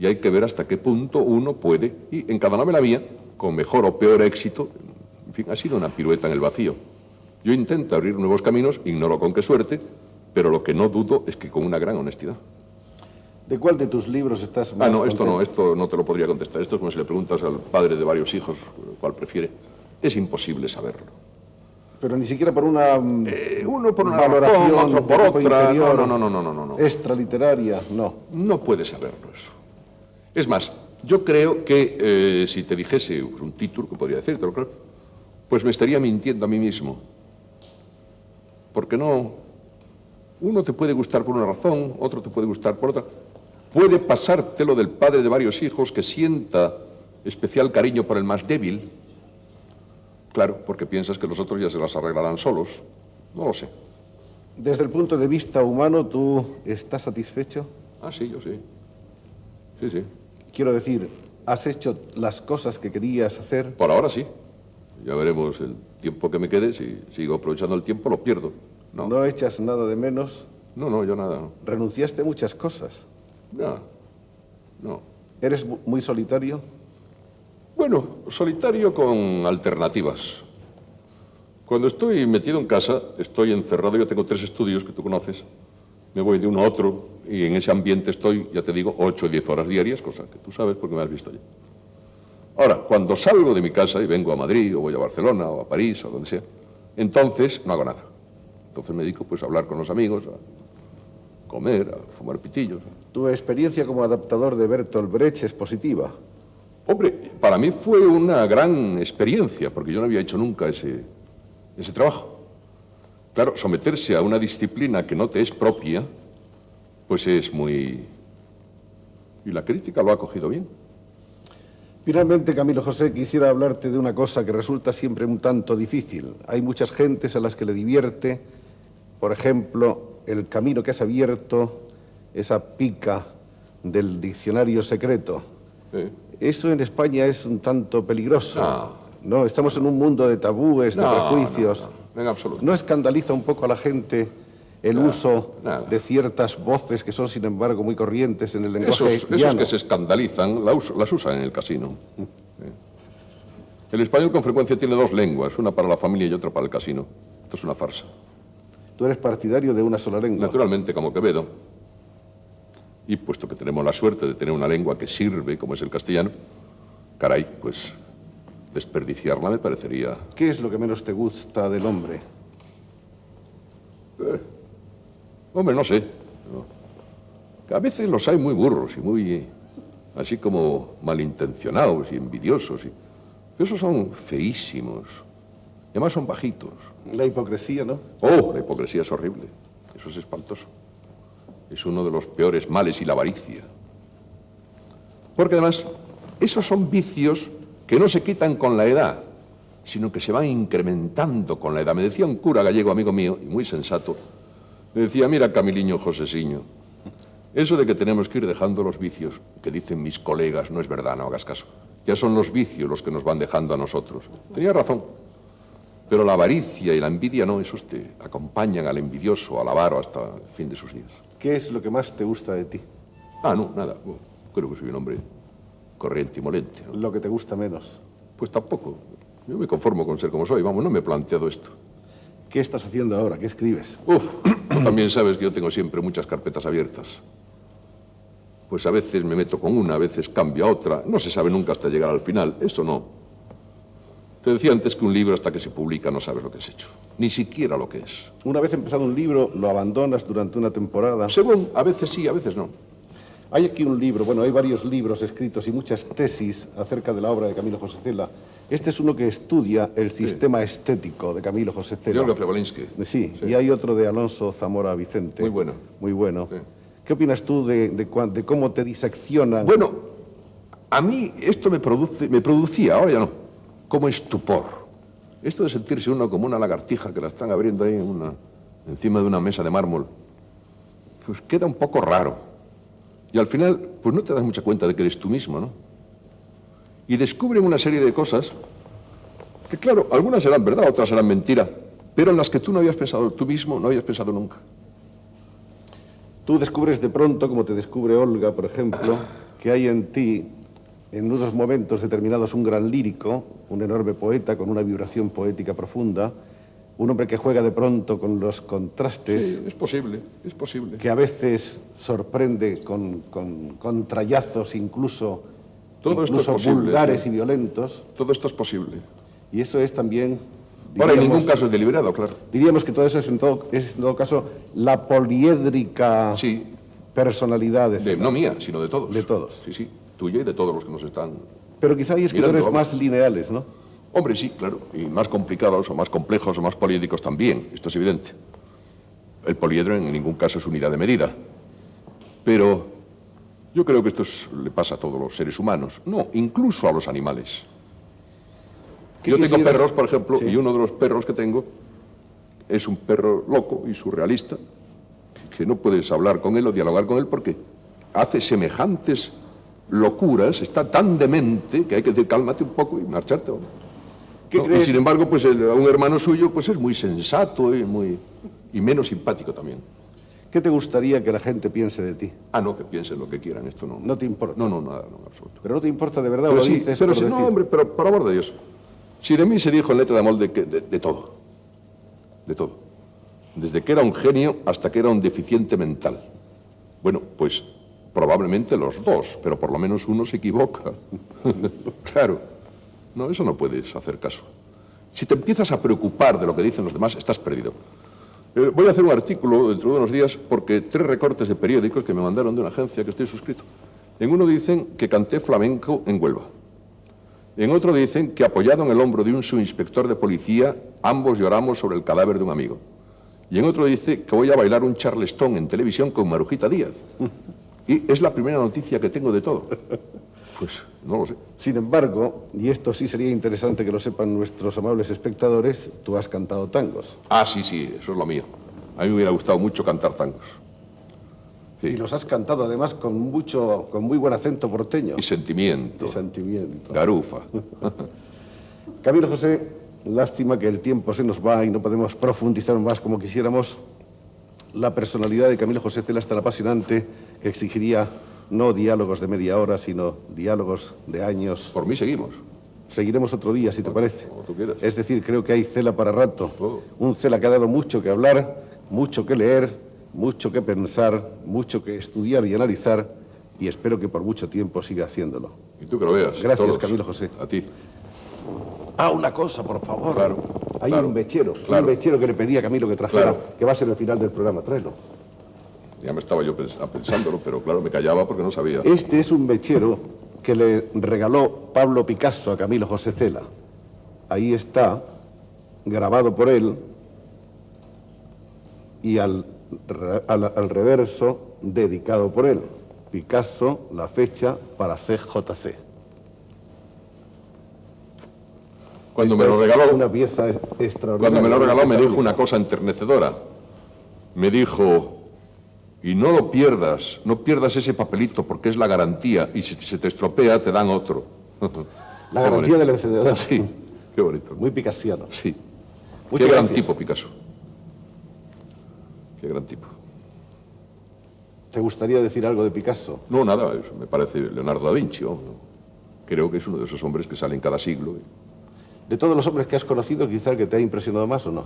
Y hay que ver hasta qué punto uno puede, y en cada novela mía, con mejor o peor éxito, en fin, ha sido una pirueta en el vacío. Yo intento abrir nuevos caminos, ignoro con qué suerte, pero lo que no dudo es que con una gran honestidad. ¿De cuál de tus libros estás más contento? Esto no te lo podría contestar. Esto es como si le preguntas al padre de varios hijos cuál prefiere. Es imposible saberlo. Pero ni siquiera por una Uno por una valoración razón, otro por de tipo otra. interior, No. extraliteraria, no. No puede saberlo eso. Es más, Yo creo que si te dijese un título, que podría decírtelo, claro, pues me estaría mintiendo a mí mismo. Porque no, uno te puede gustar por una razón, otro te puede gustar por otra. Puede pasarte lo del padre de varios hijos que sienta especial cariño por el más débil. Claro, porque piensas que los otros ya se las arreglarán solos. No lo sé. Desde el punto de vista humano, ¿tú estás satisfecho? Ah, sí, yo sí. Sí, sí. Quiero decir, ¿has hecho las cosas que querías hacer? Por ahora sí. Ya veremos el tiempo que me quede. Si sigo aprovechando el tiempo, lo pierdo. No, ¿No echas nada de menos? no, yo nada. No. Renunciaste a muchas cosas. Ya. No. ¿Eres muy solitario? Bueno, solitario con alternativas. Cuando estoy metido en casa, estoy encerrado, yo tengo 3 estudios que tú conoces, me voy de uno a otro y en ese ambiente estoy, ya te digo, 8 o 10 horas diarias, cosa que tú sabes porque me has visto allí. Ahora, cuando salgo de mi casa y vengo a Madrid o voy a Barcelona o a París o donde sea, entonces no hago nada. Entonces me dedico pues a hablar con los amigos, a comer, a fumar pitillos. ¿Tu experiencia como adaptador de Bertolt Brecht es positiva? Hombre, para mí fue una gran experiencia, porque yo no había hecho nunca ese trabajo. Claro, someterse a una disciplina que no te es propia, pues es muy... Y la crítica lo ha cogido bien. Finalmente, Camilo José, quisiera hablarte de una cosa que resulta siempre un tanto difícil. Hay muchas gentes a las que le divierte, por ejemplo, el camino que has abierto, esa pica del diccionario secreto. Sí. Eso en España es un tanto peligroso. No. Estamos en un mundo de tabúes, de prejuicios. No, en absoluto. ¿No escandaliza un poco a la gente el uso de ciertas voces que son, sin embargo, muy corrientes en el lenguaje Esos llano? que se escandalizan las usan en el casino. El español con frecuencia tiene 2 lenguas, una para la familia y otra para el casino. Esto es una farsa. Tú eres partidario de una sola lengua. Naturalmente, como Quevedo, y puesto que tenemos la suerte de tener una lengua que sirve, como es el castellano, caray, pues desperdiciarla me parecería... ¿Qué es lo que menos te gusta del hombre? Hombre, no sé. No. A veces los hay muy burros y muy, así como malintencionados y envidiosos. Esos son feísimos. Y además son bajitos. La hipocresía, ¿no? Oh, la hipocresía es horrible. Eso es espantoso. Es uno de los peores males, y la avaricia. Porque además, esos son vicios que no se quitan con la edad, sino que se van incrementando con la edad. Me decía un cura gallego, amigo mío, y muy sensato, me decía, mira, Camiliño Josesiño, eso de que tenemos que ir dejando los vicios, que dicen mis colegas, no es verdad, no hagas caso. Ya son los vicios los que nos van dejando a nosotros. Tenía razón. Pero la avaricia y la envidia no, esos te acompañan al envidioso, al avaro hasta el fin de sus días. ¿Qué es lo que más te gusta de ti? Ah, no, nada. Bueno, creo que soy un hombre corriente y molente, ¿no? Lo que te gusta menos. Pues tampoco. Yo me conformo con ser como soy, vamos, no me he planteado esto. ¿Qué estás haciendo ahora? ¿Qué escribes? También sabes que yo tengo siempre muchas carpetas abiertas. Pues a veces me meto con una, a veces cambio a otra. No se sabe nunca hasta llegar al final. Eso no. Te decía antes que un libro, hasta que se publica, no sabes lo que has hecho. Ni siquiera lo que es. Una vez empezado un libro, lo abandonas durante una temporada. Según, a veces sí, a veces no. Hay aquí un libro, bueno, hay varios libros escritos y muchas tesis acerca de la obra de Camilo José Cela. Este es uno que estudia el sistema estético de Camilo José Cela. De Olga Przewaliński. Sí, y hay otro de Alonso Zamora Vicente. Muy bueno. Muy bueno. Sí. ¿Qué opinas tú de cómo te diseccionan? Bueno, a mí esto me producía, ahora ya no, como estupor. Esto de sentirse uno como una lagartija que la están abriendo ahí encima de una mesa de mármol, pues queda un poco raro. Y al final, pues no te das mucha cuenta de que eres tú mismo, ¿no? Y descubren una serie de cosas que, claro, algunas serán verdad, otras serán mentira, pero en las que tú no habías pensado, tú mismo no habías pensado nunca. Tú descubres de pronto, como te descubre Olga, por ejemplo, que hay en ti, en unos momentos determinados, un gran lírico, un enorme poeta con una vibración poética profunda, un hombre que juega de pronto con los contrastes. Sí, es posible, es posible. Que a veces sorprende con trallazos incluso vulgares y violentos. Todo esto es posible. Y eso es también... Ahora, en ningún caso es deliberado, claro. Diríamos que todo eso es en todo caso la poliédrica personalidad de Cela. No mía, sino de todos. De todos. Sí, sí, tuya y de todos los que nos están... Pero quizá hay escritores mirando, más lineales, ¿no? Hombre, sí, claro, y más complicados o más complejos o más políticos también, esto es evidente. El poliedro en ningún caso es unidad de medida. Pero yo creo que le pasa a todos los seres humanos, no, incluso a los animales. Yo tengo perros, por ejemplo, sí, y uno de los perros que tengo es un perro loco y surrealista, que no puedes hablar con él o dialogar con él porque hace semejantes locuras, está tan demente que hay que decir cálmate un poco y marcharte. ¿Qué crees? Y sin embargo, pues un hermano suyo pues es muy sensato y menos simpático también. ¿Qué te gustaría que la gente piense de ti? Ah, no, que piensen lo que quieran, esto no. ¿No te importa? No, nada, no, en absoluto. ¿Pero no te importa de verdad pero o lo sí, dices pero por sí, decir? No, hombre, pero por amor de Dios. Si de mí se dijo en letra de molde que de todo. De todo. Desde que era un genio hasta que era un deficiente mental. Bueno, pues probablemente los dos, pero por lo menos uno se equivoca. Claro. No, eso no puedes hacer caso. Si te empiezas a preocupar de lo que dicen los demás, estás perdido. Voy a hacer un artículo dentro de unos días porque 3 recortes de periódicos que me mandaron de una agencia que estoy suscrito. En uno dicen que canté flamenco en Huelva. En otro dicen que apoyado en el hombro de un subinspector de policía, ambos lloramos sobre el cadáver de un amigo. Y en otro dice que voy a bailar un charleston en televisión con Marujita Díaz. Y es la primera noticia que tengo de todo. Pues no lo sé. Sin embargo, y esto sí sería interesante que lo sepan nuestros amables espectadores, tú has cantado tangos. Ah, sí, sí, eso es lo mío. A mí me hubiera gustado mucho cantar tangos. Sí. Y los has cantado además con muy buen acento porteño. Y sentimiento. Y sentimiento. Garufa. Camilo José, lástima que el tiempo se nos va y no podemos profundizar más como quisiéramos. La personalidad de Camilo José Cela es tan apasionante que exigiría no diálogos de media hora, sino diálogos de años. Por mí seguimos. Seguiremos otro día, si te parece. Como tú quieras. Es decir, creo que hay Cela para rato. Oh. Un Cela que ha dado mucho que hablar, mucho que leer, mucho que pensar, mucho que estudiar y analizar, y espero que por mucho tiempo siga haciéndolo. Y tú que lo veas. Gracias, todos. Camilo José. A ti. Ah, una cosa, por favor. Claro. Hay claro, un mechero que le pedí a Camilo que trajera, claro, que va a ser el final del programa. Tráelo. Ya me estaba yo pensándolo, pero claro, me callaba porque no sabía. Este es un mechero que le regaló Pablo Picasso a Camilo José Cela. Ahí está, grabado por él, y al reverso, dedicado por él. Picasso, la fecha para CJC. Cuando me lo regaló, una pieza extraordinaria. Cuando me lo regaló me dijo una cosa enternecedora. Me dijo, y no lo pierdas, no pierdas ese papelito porque es la garantía y si se te estropea te dan otro. La garantía del encendedor. Sí, qué bonito. Muy picasiano. Sí. Muchas qué gran gracias. tipo, Picasso. Qué gran tipo. ¿Te gustaría decir algo de Picasso? No, nada, me parece Leonardo da Vinci. ¿No? Creo que es uno de esos hombres que salen cada siglo. De todos los hombres que has conocido, quizá el que te ha impresionado más o no.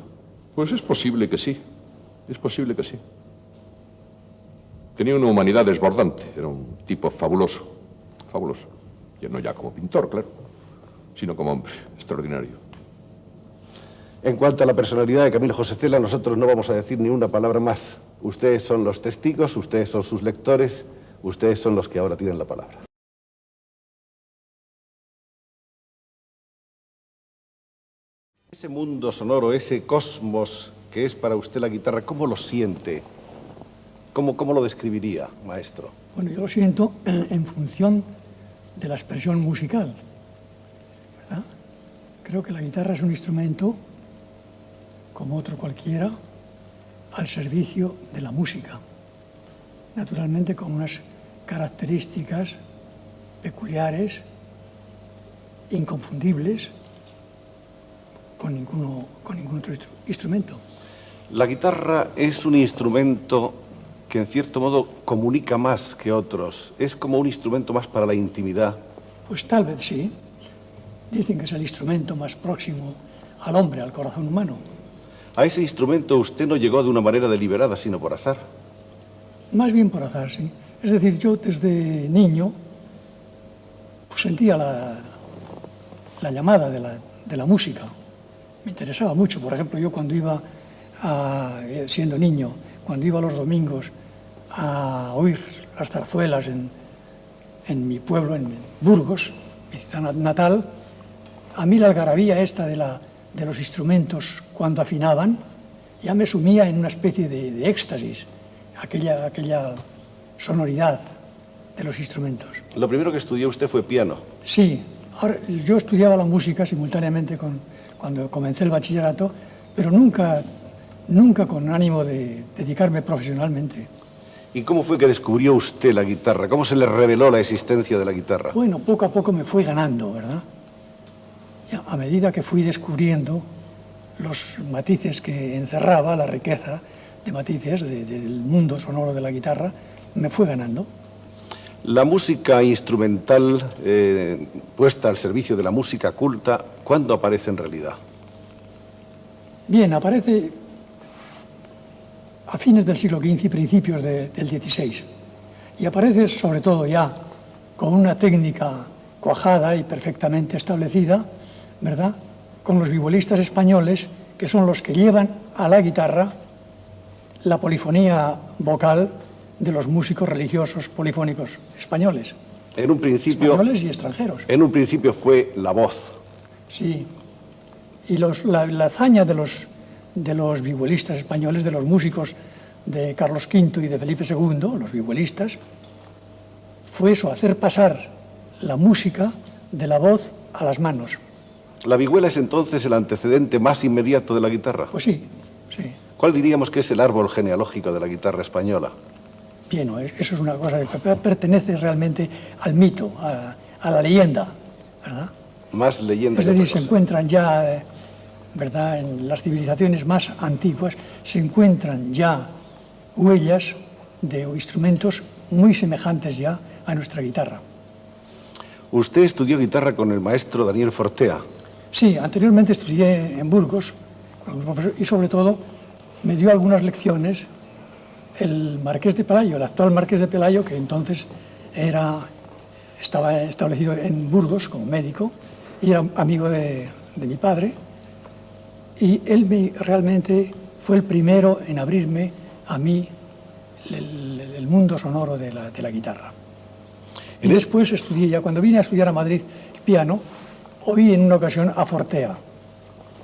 Pues es posible que sí. Es posible que sí. Tenía una humanidad desbordante. Era un tipo fabuloso. Fabuloso. Y no ya como pintor, claro, sino como hombre extraordinario. En cuanto a la personalidad de Camilo José Cela, nosotros no vamos a decir ni una palabra más. Ustedes son los testigos, ustedes son sus lectores, ustedes son los que ahora tienen la palabra. Ese mundo sonoro, ese cosmos que es para usted la guitarra, ¿cómo lo siente? ¿Cómo lo describiría, maestro? Bueno, yo lo siento en función de la expresión musical, ¿verdad? Creo que la guitarra es un instrumento, como otro cualquiera, al servicio de la música. Naturalmente con unas características peculiares, inconfundibles, con ningún otro instrumento. La guitarra es un instrumento que en cierto modo comunica más que otros. Es como un instrumento más para la intimidad. Pues tal vez sí. Dicen que es el instrumento más próximo al hombre, al corazón humano. A ese instrumento usted no llegó de una manera deliberada, sino por azar. Más bien por azar, sí. Es decir, yo desde niño pues sentía la llamada de la música. Me interesaba mucho. Por ejemplo, yo cuando iba, siendo niño, cuando iba los domingos a oír las zarzuelas en mi pueblo, en Burgos, mi ciudad natal, a mí la algarabía esta de los instrumentos cuando afinaban ya me sumía en una especie de éxtasis, aquella sonoridad de los instrumentos. Lo primero que estudió usted fue piano. Sí, ahora, yo estudiaba la música simultáneamente cuando comencé el bachillerato, pero nunca con ánimo de dedicarme profesionalmente. ¿Y cómo fue que descubrió usted la guitarra? ¿Cómo se le reveló la existencia de la guitarra? Bueno, poco a poco me fue ganando, ¿verdad? Ya, a medida que fui descubriendo los matices que encerraba, la riqueza de matices del mundo sonoro de la guitarra, me fue ganando. La música instrumental puesta al servicio de la música culta, ¿cuándo aparece en realidad? Bien, aparece a fines del siglo XV y principios del XVI. Y aparece sobre todo ya con una técnica cuajada y perfectamente establecida, ¿verdad?, con los vihuelistas españoles, que son los que llevan a la guitarra la polifonía vocal de los músicos religiosos polifónicos españoles. En un principio, españoles y extranjeros. En un principio fue la voz. Sí. Y la hazaña de los vihuelistas españoles, de los músicos de Carlos V y de Felipe II, los vihuelistas, fue eso, hacer pasar la música de la voz a las manos. ¿La vihuela es entonces el antecedente más inmediato de la guitarra? Pues sí, sí. ¿Cuál diríamos que es el árbol genealógico de la guitarra española? Bien, eso es una cosa que pertenece realmente al mito, a la leyenda, ¿verdad? Más leyenda. Es decir, se encuentran ya, ¿verdad?, en las civilizaciones más antiguas, se encuentran ya huellas de instrumentos muy semejantes ya a nuestra guitarra. Usted estudió guitarra con el maestro Daniel Fortea. Sí, anteriormente estudié en Burgos, con el profesor, y sobre todo me dio algunas lecciones el Marqués de Pelayo, el actual Marqués de Pelayo, que entonces estaba establecido en Burgos como médico y era amigo de mi padre, y él realmente fue el primero en abrirme a mí el mundo sonoro de la guitarra. Y después estudié, ya cuando vine a estudiar a Madrid piano, oí en una ocasión a Fortea,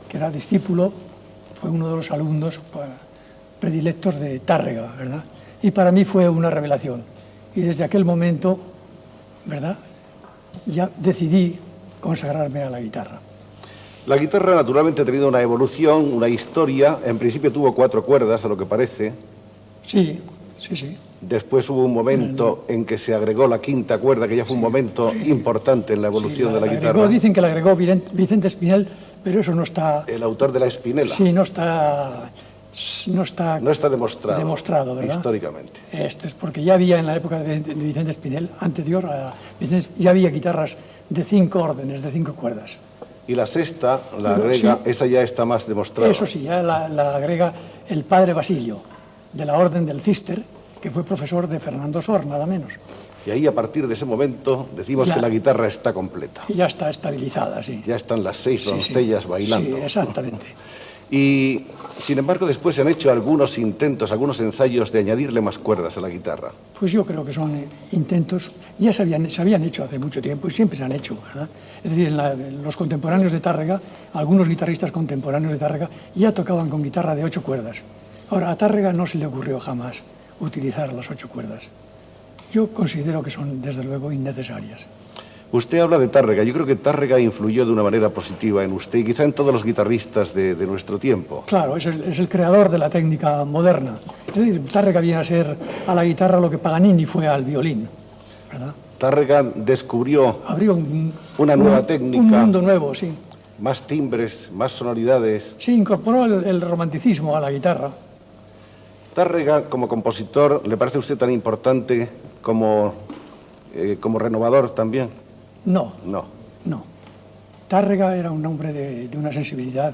que era discípulo, fue uno de los alumnos predilectos de Tárrega, ¿verdad? Y para mí fue una revelación. Y desde aquel momento, ¿verdad?, ya decidí consagrarme a la guitarra. La guitarra naturalmente ha tenido una evolución, una historia. En principio tuvo 4 cuerdas, a lo que parece. Sí, sí, sí. Después hubo un momento en que se agregó la 5ª cuerda, que ya fue un momento importante en la evolución de la guitarra. Dicen que la agregó Vicente Espinel, pero eso no está... El autor de la Espinela. Sí, no está demostrado, ¿verdad?, históricamente. Esto es porque ya había en la época de Vicente Espinel, anterior a Vicente, ya había guitarras de 5 órdenes, de 5 cuerdas. Y la 6ª, la agrega, sí, esa ya está más demostrada. Eso sí, ya la agrega el padre Basilio, de la Orden del Císter, que fue profesor de Fernando Sor, nada menos. Y ahí, a partir de ese momento, decimos que la guitarra está completa. Y ya está estabilizada, sí. Ya están las 6 doncellas bailando. Sí, exactamente. Y, sin embargo, después se han hecho algunos intentos, algunos ensayos de añadirle más cuerdas a la guitarra. Pues yo creo que son intentos, ya se habían hecho hace mucho tiempo y siempre se han hecho, ¿verdad? Es decir, los contemporáneos de Tárrega, algunos guitarristas contemporáneos de Tárrega ya tocaban con guitarra de 8 cuerdas. Ahora, a Tárrega no se le ocurrió jamás utilizar las 8 cuerdas. Yo considero que son, desde luego, innecesarias. Usted habla de Tárrega. Yo creo que Tárrega influyó de una manera positiva en usted y quizá en todos los guitarristas de nuestro tiempo. Claro, es el creador de la técnica moderna. Es decir, Tárrega viene a ser a la guitarra lo que Paganini fue al violín, ¿verdad? Tárrega descubrió abrió una nueva técnica. Un mundo nuevo, sí. Más timbres, más sonoridades. Sí, incorporó el romanticismo a la guitarra. Tárrega, como compositor, ¿le parece a usted tan importante como renovador también? No. No. No. Tárrega era un hombre de una sensibilidad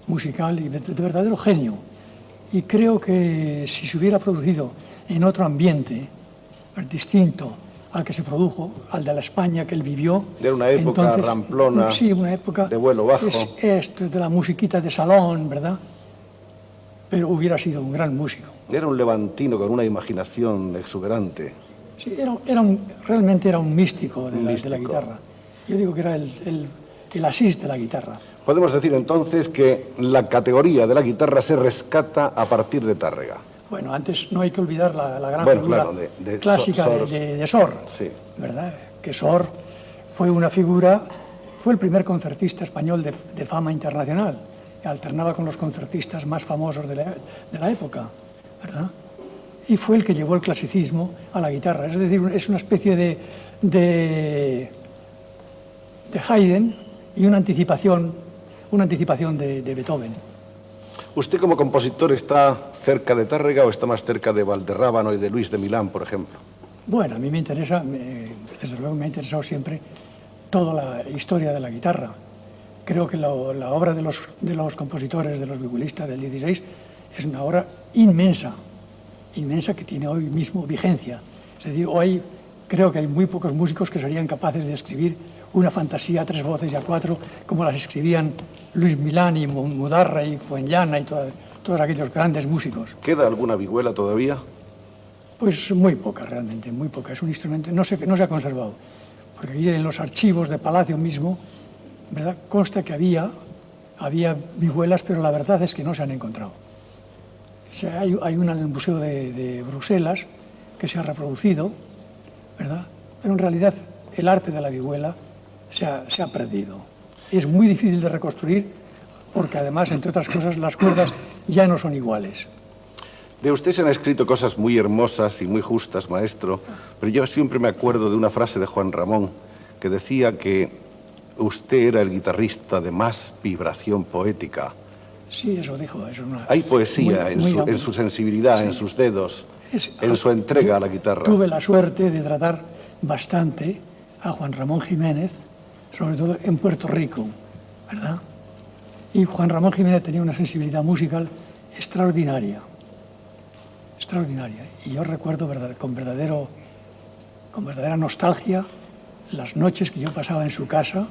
musical y de verdadero genio. Y creo que si se hubiera producido en otro ambiente distinto al que se produjo, al de la España que él vivió... Era una época entonces, ramplona, sí, una época de vuelo bajo. Esto es de la musiquita de salón, ¿verdad? pero hubiera sido un gran músico. Era un levantino con una imaginación exuberante. Sí, realmente era un místico de la guitarra. Yo digo que era el Asís de la guitarra. Podemos decir entonces que la categoría de la guitarra se rescata a partir de Tárrega. Bueno, antes no hay que olvidar la gran Bueno, figura claro, de clásica de Sor, sí. ¿verdad? Que Sor fue una figura, fue el primer concertista español de fama internacional, que alternaba con los concertistas más famosos de la época, ¿verdad? Y fue el que llevó el clasicismo a la guitarra, es decir, es una especie de Haydn y una anticipación de Beethoven. ¿Usted como compositor está cerca de Tárrega o está más cerca de Valderrábano y de Luis de Milán, por ejemplo? Bueno, a mí me interesa, desde luego me ha interesado siempre toda la historia de la guitarra. Creo que la obra de los compositores, de los vihuelistas del 16, es una obra inmensa que tiene hoy mismo vigencia. Es decir, hoy creo que hay muy pocos músicos que serían capaces de escribir una fantasía a 3 voces y a 4, como las escribían Luis Milán y Mudarra y Fuenllana y todos aquellos grandes músicos. ¿Queda alguna vihuela todavía? Pues muy poca, realmente, muy poca. Es un instrumento, no se ha conservado. Porque aquí en los archivos de Palacio mismo, ¿verdad?, consta que había vihuelas, pero la verdad es que no se han encontrado. O sea, hay una en el Museo de Bruselas que se ha reproducido, ¿verdad? Pero en realidad el arte de la vihuela se ha perdido. Es muy difícil de reconstruir porque además, entre otras cosas, las cuerdas ya no son iguales. De usted se han escrito cosas muy hermosas y muy justas, maestro, pero yo siempre me acuerdo de una frase de Juan Ramón que decía que usted era el guitarrista de más vibración poética. Sí, eso dijo. Hay poesía en su sensibilidad, sí, en sus dedos, en su entrega a la guitarra. Tuve la suerte de tratar bastante a Juan Ramón Jiménez, sobre todo en Puerto Rico, ¿verdad? Y Juan Ramón Jiménez tenía una sensibilidad musical extraordinaria. Y yo recuerdo con verdadera nostalgia las noches que yo pasaba en su casa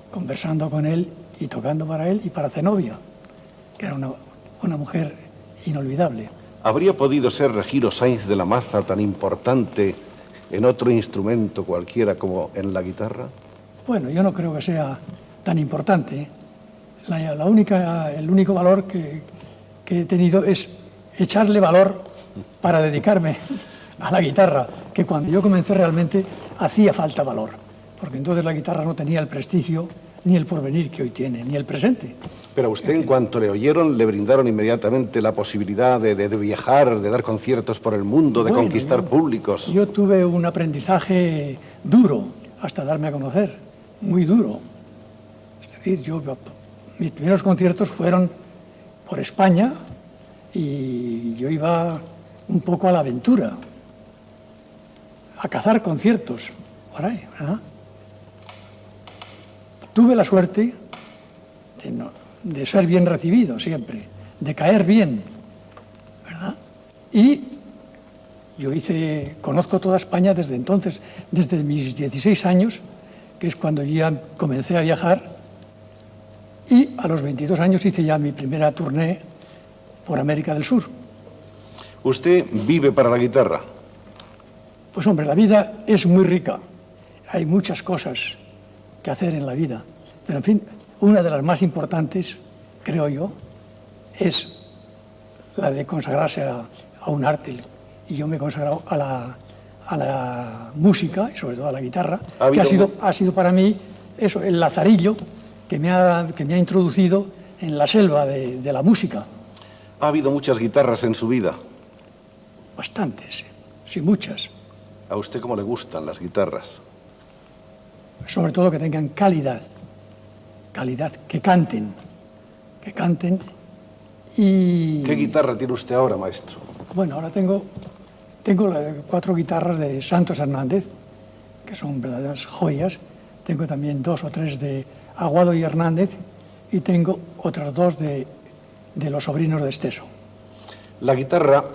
conversando con él y tocando para él y para Zenobia, que era una mujer inolvidable. ¿Habría podido ser Regino Sainz de la Maza tan importante en otro instrumento cualquiera como en la guitarra? Bueno, yo no creo que sea tan importante. El único valor que he tenido es echarle valor para dedicarme a la guitarra, que cuando yo comencé realmente hacía falta valor, porque entonces la guitarra no tenía el prestigio ni el porvenir que hoy tiene, ni el presente. Pero a usted, en cuanto le oyeron, le brindaron inmediatamente la posibilidad de viajar, de dar conciertos por el mundo, de conquistar públicos. Yo tuve un aprendizaje duro hasta darme a conocer, muy duro. Es decir, mis primeros conciertos fueron por España y yo iba un poco a la aventura, a cazar conciertos, por ahí, ¿verdad? Tuve la suerte de ser bien recibido siempre, de caer bien, ¿verdad? Y yo conozco toda España desde entonces, desde mis 16 años, que es cuando ya comencé a viajar, y a los 22 años hice ya mi primera tournée por América del Sur. ¿Usted vive para la guitarra? Pues hombre, la vida es muy rica, hay muchas cosas que hacer en la vida, pero en fin, una de las más importantes, creo yo, es la de consagrarse a un arte. Y yo me he consagrado a la música, y sobre todo a la guitarra, que ha sido para mí eso, el lazarillo que me ha introducido en la selva de la música. ¿Ha habido muchas guitarras en su vida? Bastantes, sí, muchas. ¿A usted cómo le gustan las guitarras? Sobre todo que tengan calidad, que canten y... ¿Qué guitarra tiene usted ahora, maestro? Bueno, ahora tengo 4 guitarras de Santos Hernández, que son verdaderas joyas. Tengo también 2 o 3 de Aguado y Hernández y tengo otras 2 de los sobrinos de Esteso. La guitarra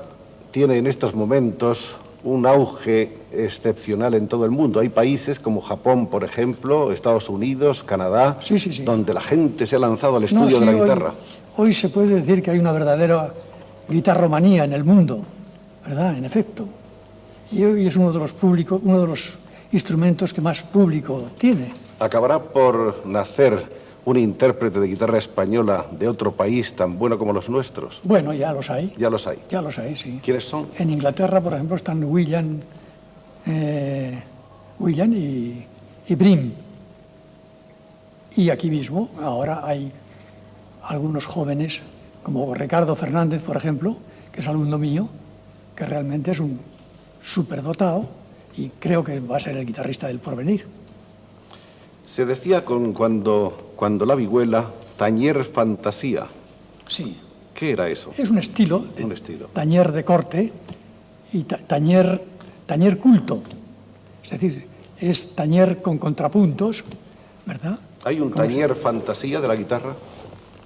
tiene en estos momentos un auge excepcional en todo el mundo. Hay países como Japón, por ejemplo, Estados Unidos, Canadá, sí. donde la gente se ha lanzado al estudio de la guitarra. hoy se puede decir que hay una verdadera guitarromanía en el mundo, ¿verdad? En efecto. Y hoy es uno de los instrumentos que más público tiene. ¿Acabará por nacer un intérprete de guitarra española de otro país tan bueno como los nuestros? Bueno, ya los hay. Ya los hay. Ya los hay, sí. ¿Quiénes son? En Inglaterra, por ejemplo, están William y Brim. Y aquí mismo, ahora hay algunos jóvenes, como Ricardo Fernández, por ejemplo, que es alumno mío, que realmente es un superdotado y creo que va a ser el guitarrista del porvenir. Se decía cuando la vihuela, tañer fantasía. Sí. ¿Qué era eso? Es un estilo, Un estilo. tañer de corte y tañer culto. Es decir, es tañer con contrapuntos, ¿verdad? ¿Hay un tañer fantasía de la guitarra?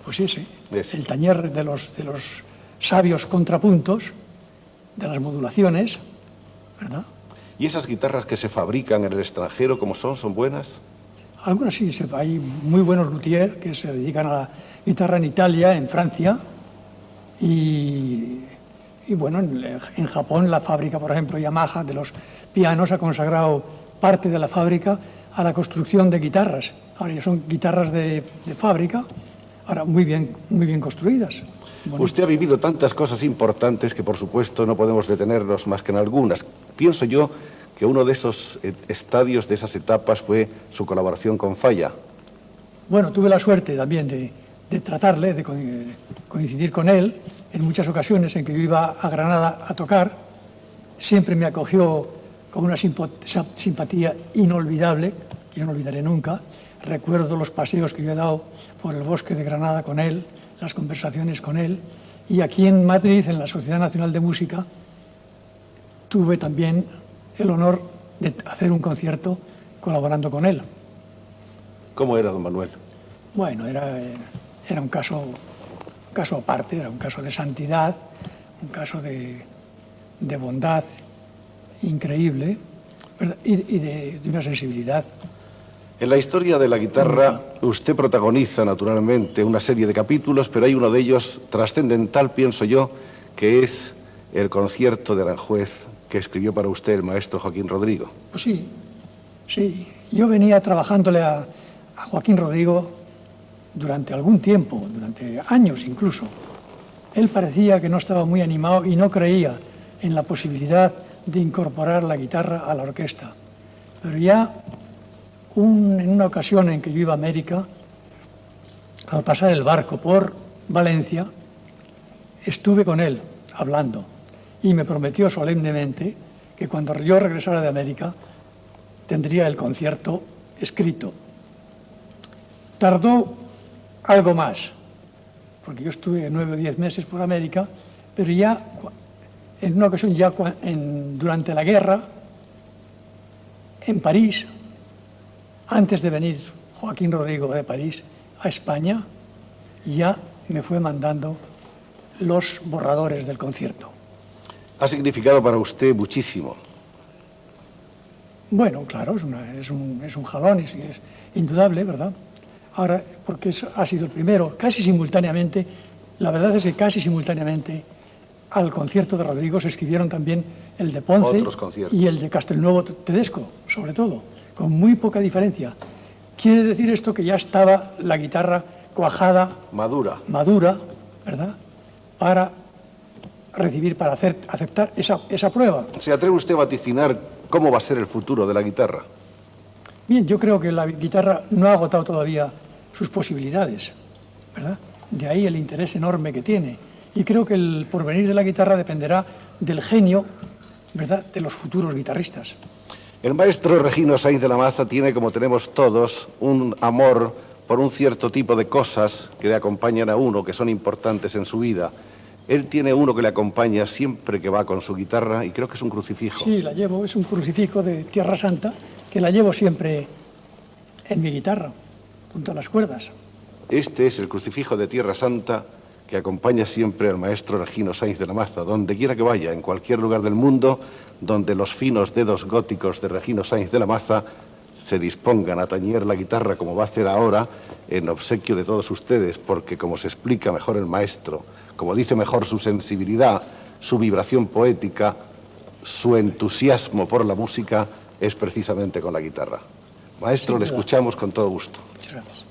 Pues ese, Ese. el tañer de los sabios contrapuntos, de las modulaciones, ¿verdad? ¿Y esas guitarras que se fabrican en el extranjero, cómo son? ¿Son buenas? Algunas sí, hay muy buenos luthiers que se dedican a la guitarra en Italia, en Francia, y bueno, en Japón la fábrica, por ejemplo, Yamaha, de los pianos, ha consagrado parte de la fábrica a la construcción de guitarras. Ahora ya son guitarras de fábrica, ahora muy bien construidas. Bonito. Usted ha vivido tantas cosas importantes que, por supuesto, no podemos detenernos más que en algunas. Pienso yo que uno de esos estadios, de esas etapas, fue su colaboración con Falla. Bueno, tuve la suerte también de tratarle, de coincidir con él en muchas ocasiones en que yo iba a Granada a tocar. Siempre me acogió con una simpatía inolvidable, que yo no olvidaré nunca. Recuerdo los paseos que yo he dado por el bosque de Granada con él, las conversaciones con él. Y aquí en Madrid, en la Sociedad Nacional de Música, tuve también el honor de hacer un concierto colaborando con él. ¿Cómo era, don Manuel? Bueno, era un caso aparte, era un caso de santidad, un caso de bondad increíble, ¿verdad? Y de una sensibilidad. En la historia de la guitarra, usted protagoniza naturalmente una serie de capítulos, pero hay uno de ellos trascendental, pienso yo, que es el concierto de Aranjuez que escribió para usted el maestro Joaquín Rodrigo. Pues sí. Yo venía trabajándole a Joaquín Rodrigo durante algún tiempo, durante años incluso. Él parecía que no estaba muy animado y no creía en la posibilidad de incorporar la guitarra a la orquesta. Pero ya en una ocasión en que yo iba a América, al pasar el barco por Valencia, estuve con él hablando y me prometió solemnemente que cuando yo regresara de América tendría el concierto escrito. Tardó algo más, porque yo estuve 9 o 10 meses por América, pero ya en una ocasión, durante la guerra, en París, antes de venir Joaquín Rodrigo de París a España, ya me fue mandando los borradores del concierto. Ha significado para usted muchísimo. Bueno, claro, es un jalón, es indudable, ¿verdad? Ahora, porque ha sido el primero, casi simultáneamente, la verdad es que casi simultáneamente al concierto de Rodrigo se escribieron también el de Ponce y el de Castelnuovo Tedesco, sobre todo, con muy poca diferencia. Quiere decir esto que ya estaba la guitarra cuajada, madura, ¿verdad?, para aceptar esa prueba. ¿Se atreve usted a vaticinar cómo va a ser el futuro de la guitarra? Bien, yo creo que la guitarra no ha agotado todavía sus posibilidades, ¿verdad? De ahí el interés enorme que tiene. Y creo que el porvenir de la guitarra dependerá del genio, ¿verdad?, de los futuros guitarristas. El maestro Regino Sainz de la Maza tiene, como tenemos todos, un amor por un cierto tipo de cosas que le acompañan a uno, que son importantes en su vida. Él tiene uno que le acompaña siempre que va con su guitarra y creo que es un crucifijo. Sí, la llevo, es un crucifijo de Tierra Santa que la llevo siempre en mi guitarra, junto a las cuerdas. Este es el crucifijo de Tierra Santa que acompaña siempre al maestro Regino Sainz de la Maza, donde quiera que vaya, en cualquier lugar del mundo, donde los finos dedos góticos de Regino Sainz de la Maza se dispongan a tañer la guitarra como va a hacer ahora, en obsequio de todos ustedes, porque como se explica mejor el maestro, como dice mejor su sensibilidad, su vibración poética, su entusiasmo por la música, es precisamente con la guitarra. Maestro, le escuchamos con todo gusto. Muchas gracias.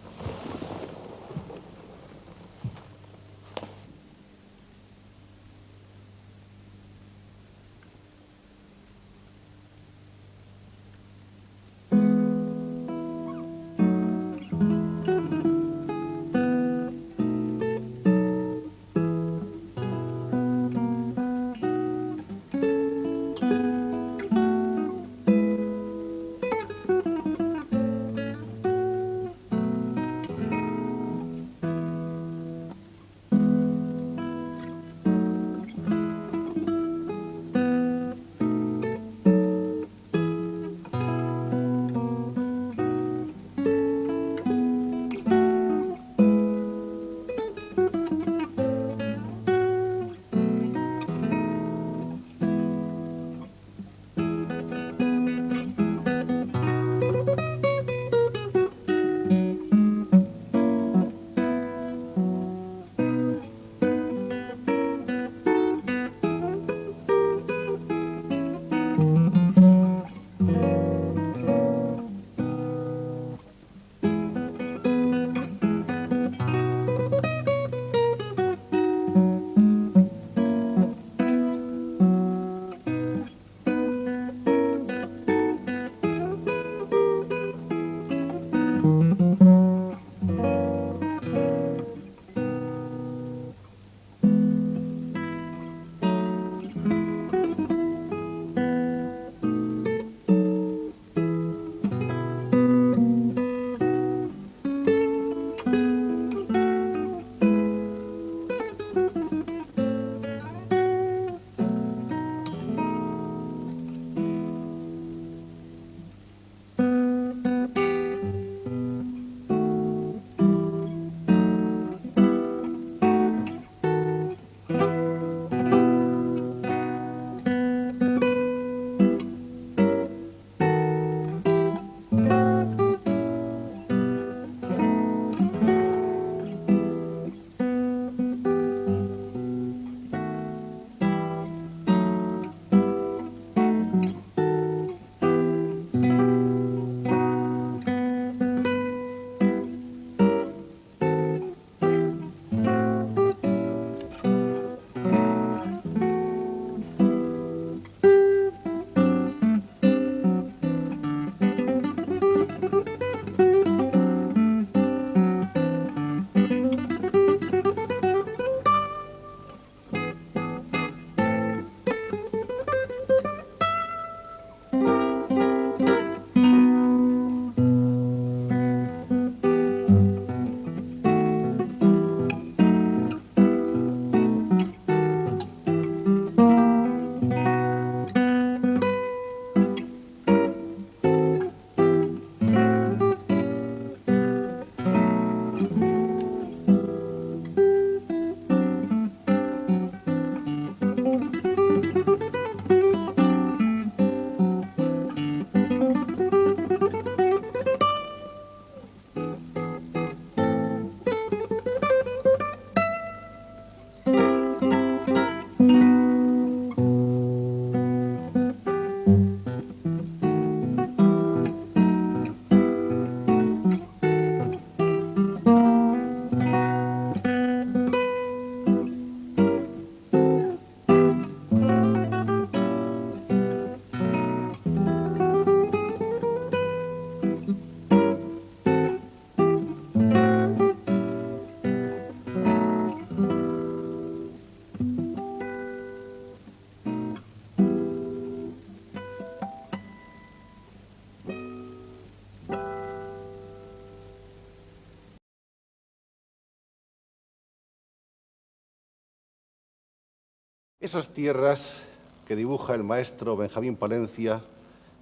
Esas tierras que dibuja el maestro Benjamín Palencia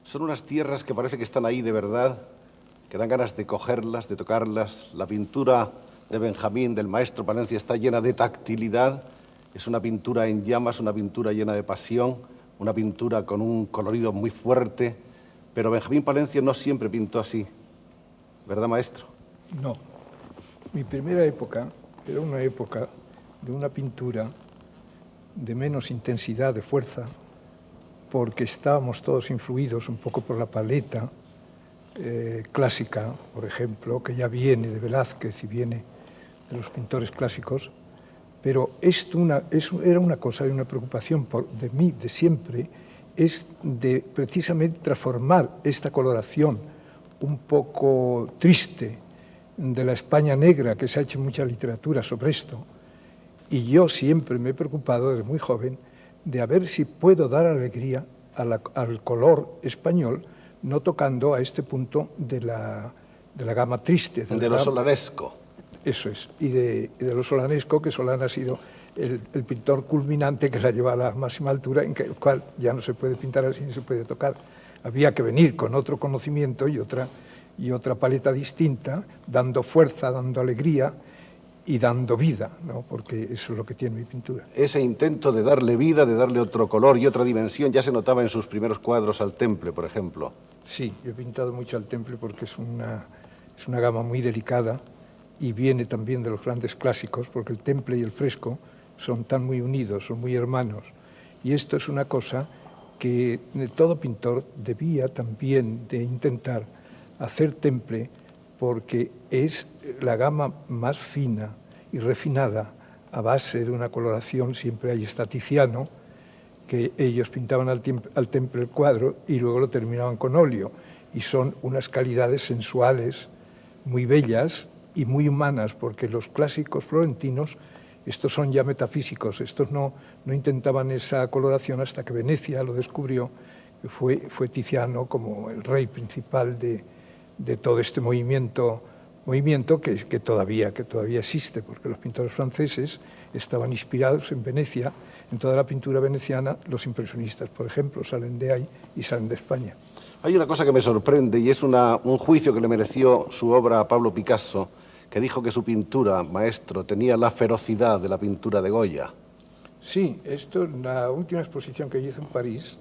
son unas tierras que parece que están ahí de verdad, que dan ganas de cogerlas, de tocarlas. La pintura de Benjamín, del maestro Palencia, está llena de tactilidad. Es una pintura en llamas, una pintura llena de pasión, una pintura con un colorido muy fuerte, Pero Benjamín Palencia no siempre pintó así, ¿verdad, maestro? No. Mi primera época era una época de una pintura de menos intensidad, de fuerza, porque estábamos todos influidos un poco por la paleta clásica, por ejemplo, que ya viene de Velázquez y viene de los pintores clásicos, pero esto era una cosa y una preocupación de mí de siempre, es de precisamente transformar esta coloración un poco triste de la España negra, que se ha hecho mucha literatura sobre esto, y yo siempre me he preocupado desde muy joven de a ver si puedo dar alegría al color español, no tocando a este punto de la gama triste. De lo solanesco. Eso es, y de lo solanesco, que Solán ha sido el pintor culminante que la lleva a la máxima altura, en el cual ya no se puede pintar así, ni se puede tocar. Había que venir con otro conocimiento y otra paleta distinta, dando fuerza, dando alegría y dando vida, ¿no? Porque eso es lo que tiene mi pintura. Ese intento de darle vida, de darle otro color y otra dimensión, ya se notaba en sus primeros cuadros al Temple, por ejemplo. Sí, yo he pintado mucho al Temple porque es una gama muy delicada y viene también de los grandes clásicos, porque el Temple y el fresco son tan muy unidos, son muy hermanos. Y esto es una cosa que todo pintor debía también de intentar hacer Temple, porque es la gama más fina y refinada a base de una coloración. Siempre hay Tiziano, que ellos pintaban al Temple el cuadro y luego lo terminaban con óleo, y son unas calidades sensuales muy bellas y muy humanas, porque los clásicos florentinos, estos son ya metafísicos, estos no intentaban esa coloración hasta que Venecia lo descubrió, que fue Tiziano como el rey principal de todo este movimiento que todavía existe, porque los pintores franceses estaban inspirados en Venecia, en toda la pintura veneciana. Los impresionistas, por ejemplo, salen de ahí y salen de España. Hay una cosa que me sorprende y es un juicio que le mereció su obra a Pablo Picasso, que dijo que su pintura, maestro, tenía la ferocidad de la pintura de Goya. Sí, esto en la última exposición que hizo en París,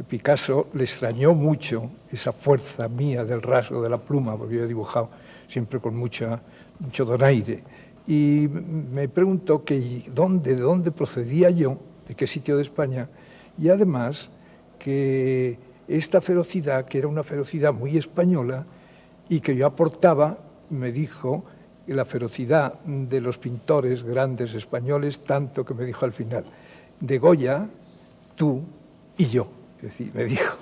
Picasso le extrañó mucho esa fuerza mía del rasgo de la pluma, porque yo he dibujado siempre con mucho donaire. Y me preguntó de dónde procedía yo, de qué sitio de España, y además que esta ferocidad, que era una ferocidad muy española y que yo aportaba, me dijo, la ferocidad de los pintores grandes españoles, tanto que me dijo al final, de Goya, tú y yo. Es decir, me dijo,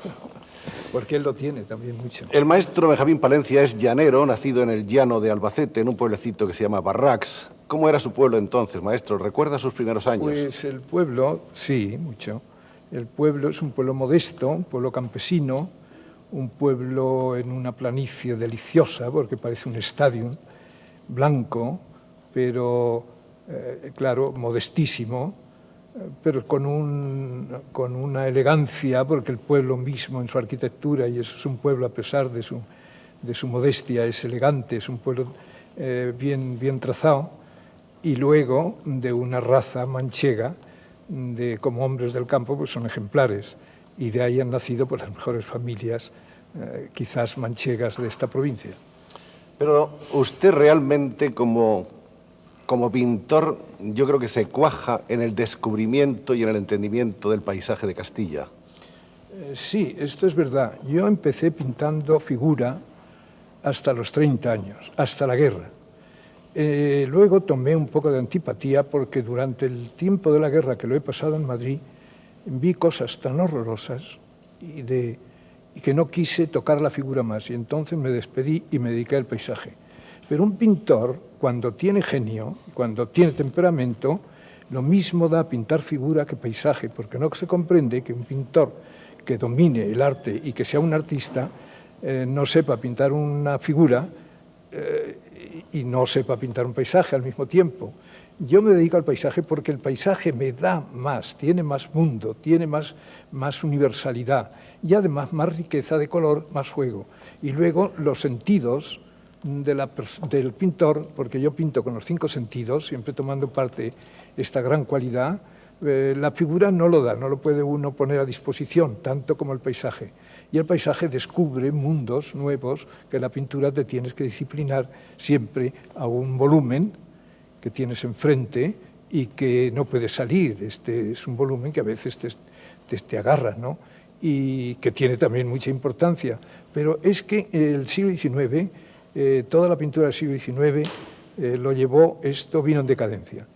porque él lo tiene también mucho. El maestro Benjamín Palencia es llanero, nacido en el llano de Albacete, en un pueblecito que se llama Barracs. ¿Cómo era su pueblo entonces, maestro? ¿Recuerda sus primeros años? Pues el pueblo, sí, mucho. El pueblo es un pueblo modesto, un pueblo campesino, un pueblo en una planicie deliciosa, porque parece un estadio blanco, pero, claro, modestísimo, pero con una elegancia, porque el pueblo mismo en su arquitectura, y eso es un pueblo a pesar de su modestia, es elegante, es un pueblo bien trazado, y luego de una raza manchega, como hombres del campo, pues son ejemplares, y de ahí han nacido pues, las mejores familias, quizás manchegas de esta provincia. Pero usted realmente como pintor, yo creo que se cuaja en el descubrimiento y en el entendimiento del paisaje de Castilla. Sí, esto es verdad. Yo empecé pintando figura hasta los 30 años, hasta la guerra. Luego tomé un poco de antipatía porque durante el tiempo de la guerra que lo he pasado en Madrid, vi cosas tan horrorosas y que no quise tocar la figura más. Y entonces me despedí y me dediqué al paisaje. Pero un pintor, cuando tiene genio, cuando tiene temperamento, lo mismo da pintar figura que paisaje, porque no se comprende que un pintor que domine el arte y que sea un artista no sepa pintar una figura y no sepa pintar un paisaje al mismo tiempo. Yo me dedico al paisaje porque el paisaje me da más, tiene más mundo, tiene más universalidad y además más riqueza de color, más juego. Y luego los sentidos del pintor, porque yo pinto con los 5 sentidos, siempre tomando parte esta gran cualidad La figura no lo da, no lo puede uno poner a disposición, tanto como el paisaje. Y el paisaje descubre mundos nuevos que la pintura te tienes que disciplinar siempre a un volumen que tienes enfrente y que no puede salir. Este es un volumen que a veces te agarra, ¿no? Y que tiene también mucha importancia. Pero es que el siglo XIX, toda la pintura del siglo XIX lo llevó, esto vino en decadencia.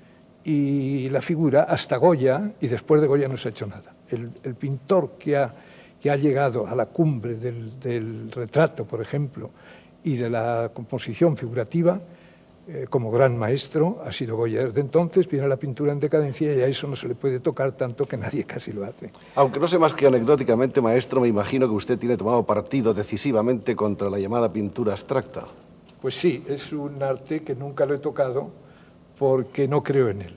Y la figura, hasta Goya, y después de Goya no se ha hecho nada. El pintor que ha llegado a la cumbre del retrato, por ejemplo, y de la composición figurativa, como gran maestro, ha sido Goya. Desde entonces viene la pintura en decadencia y a eso no se le puede tocar tanto que nadie casi lo hace. Aunque no sé más que anecdóticamente, maestro, me imagino que usted tiene tomado partido decisivamente contra la llamada pintura abstracta. Pues sí, es un arte que nunca lo he tocado porque no creo en él.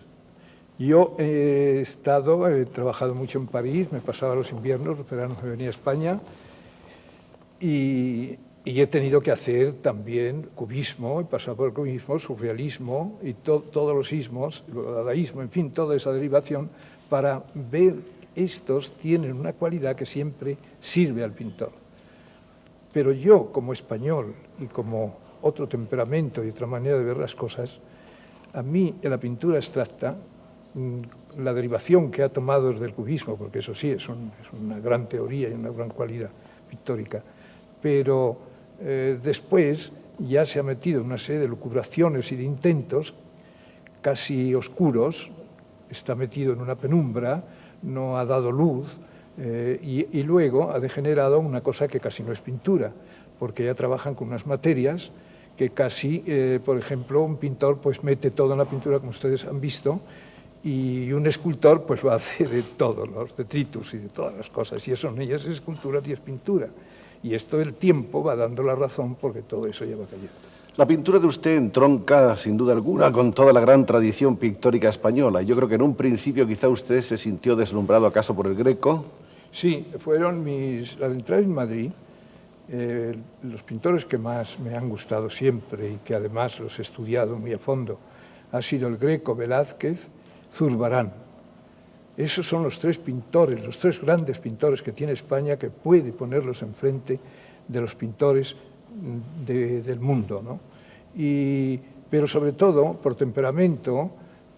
Yo he trabajado mucho en París, me pasaba los inviernos, los veranos me venía a España y he tenido que hacer también cubismo, he pasado por el cubismo, surrealismo y todos los ismos, el dadaísmo, en fin, toda esa derivación para ver estos tienen una cualidad que siempre sirve al pintor. Pero yo, como español y como otro temperamento y otra manera de ver las cosas, a mí en la pintura abstracta, la derivación que ha tomado desde el cubismo, porque eso sí, es una gran teoría y una gran cualidad pictórica, pero después ya se ha metido en una serie de lucubraciones y de intentos casi oscuros, está metido en una penumbra, no ha dado luz y luego ha degenerado una cosa que casi no es pintura, porque ya trabajan con unas materias que casi, por ejemplo, un pintor pues mete todo en la pintura, como ustedes han visto, y un escultor pues lo hace de todos los detritus y de todas las cosas, y eso ni es escultura ni es pintura. Y esto el tiempo va dando la razón porque todo eso ya va cayendo. La pintura de usted entronca, sin duda alguna, con toda la gran tradición pictórica española. Yo creo que en un principio quizá usted se sintió deslumbrado acaso por el Greco. Sí, fueron al entrar en Madrid, los pintores que más me han gustado siempre y que además los he estudiado muy a fondo ha sido el Greco, Velázquez, Zurbarán. Esos son los tres pintores, los tres grandes pintores que tiene España, que puede ponerlos enfrente de los pintores del mundo, ¿no? Pero sobre todo, por temperamento,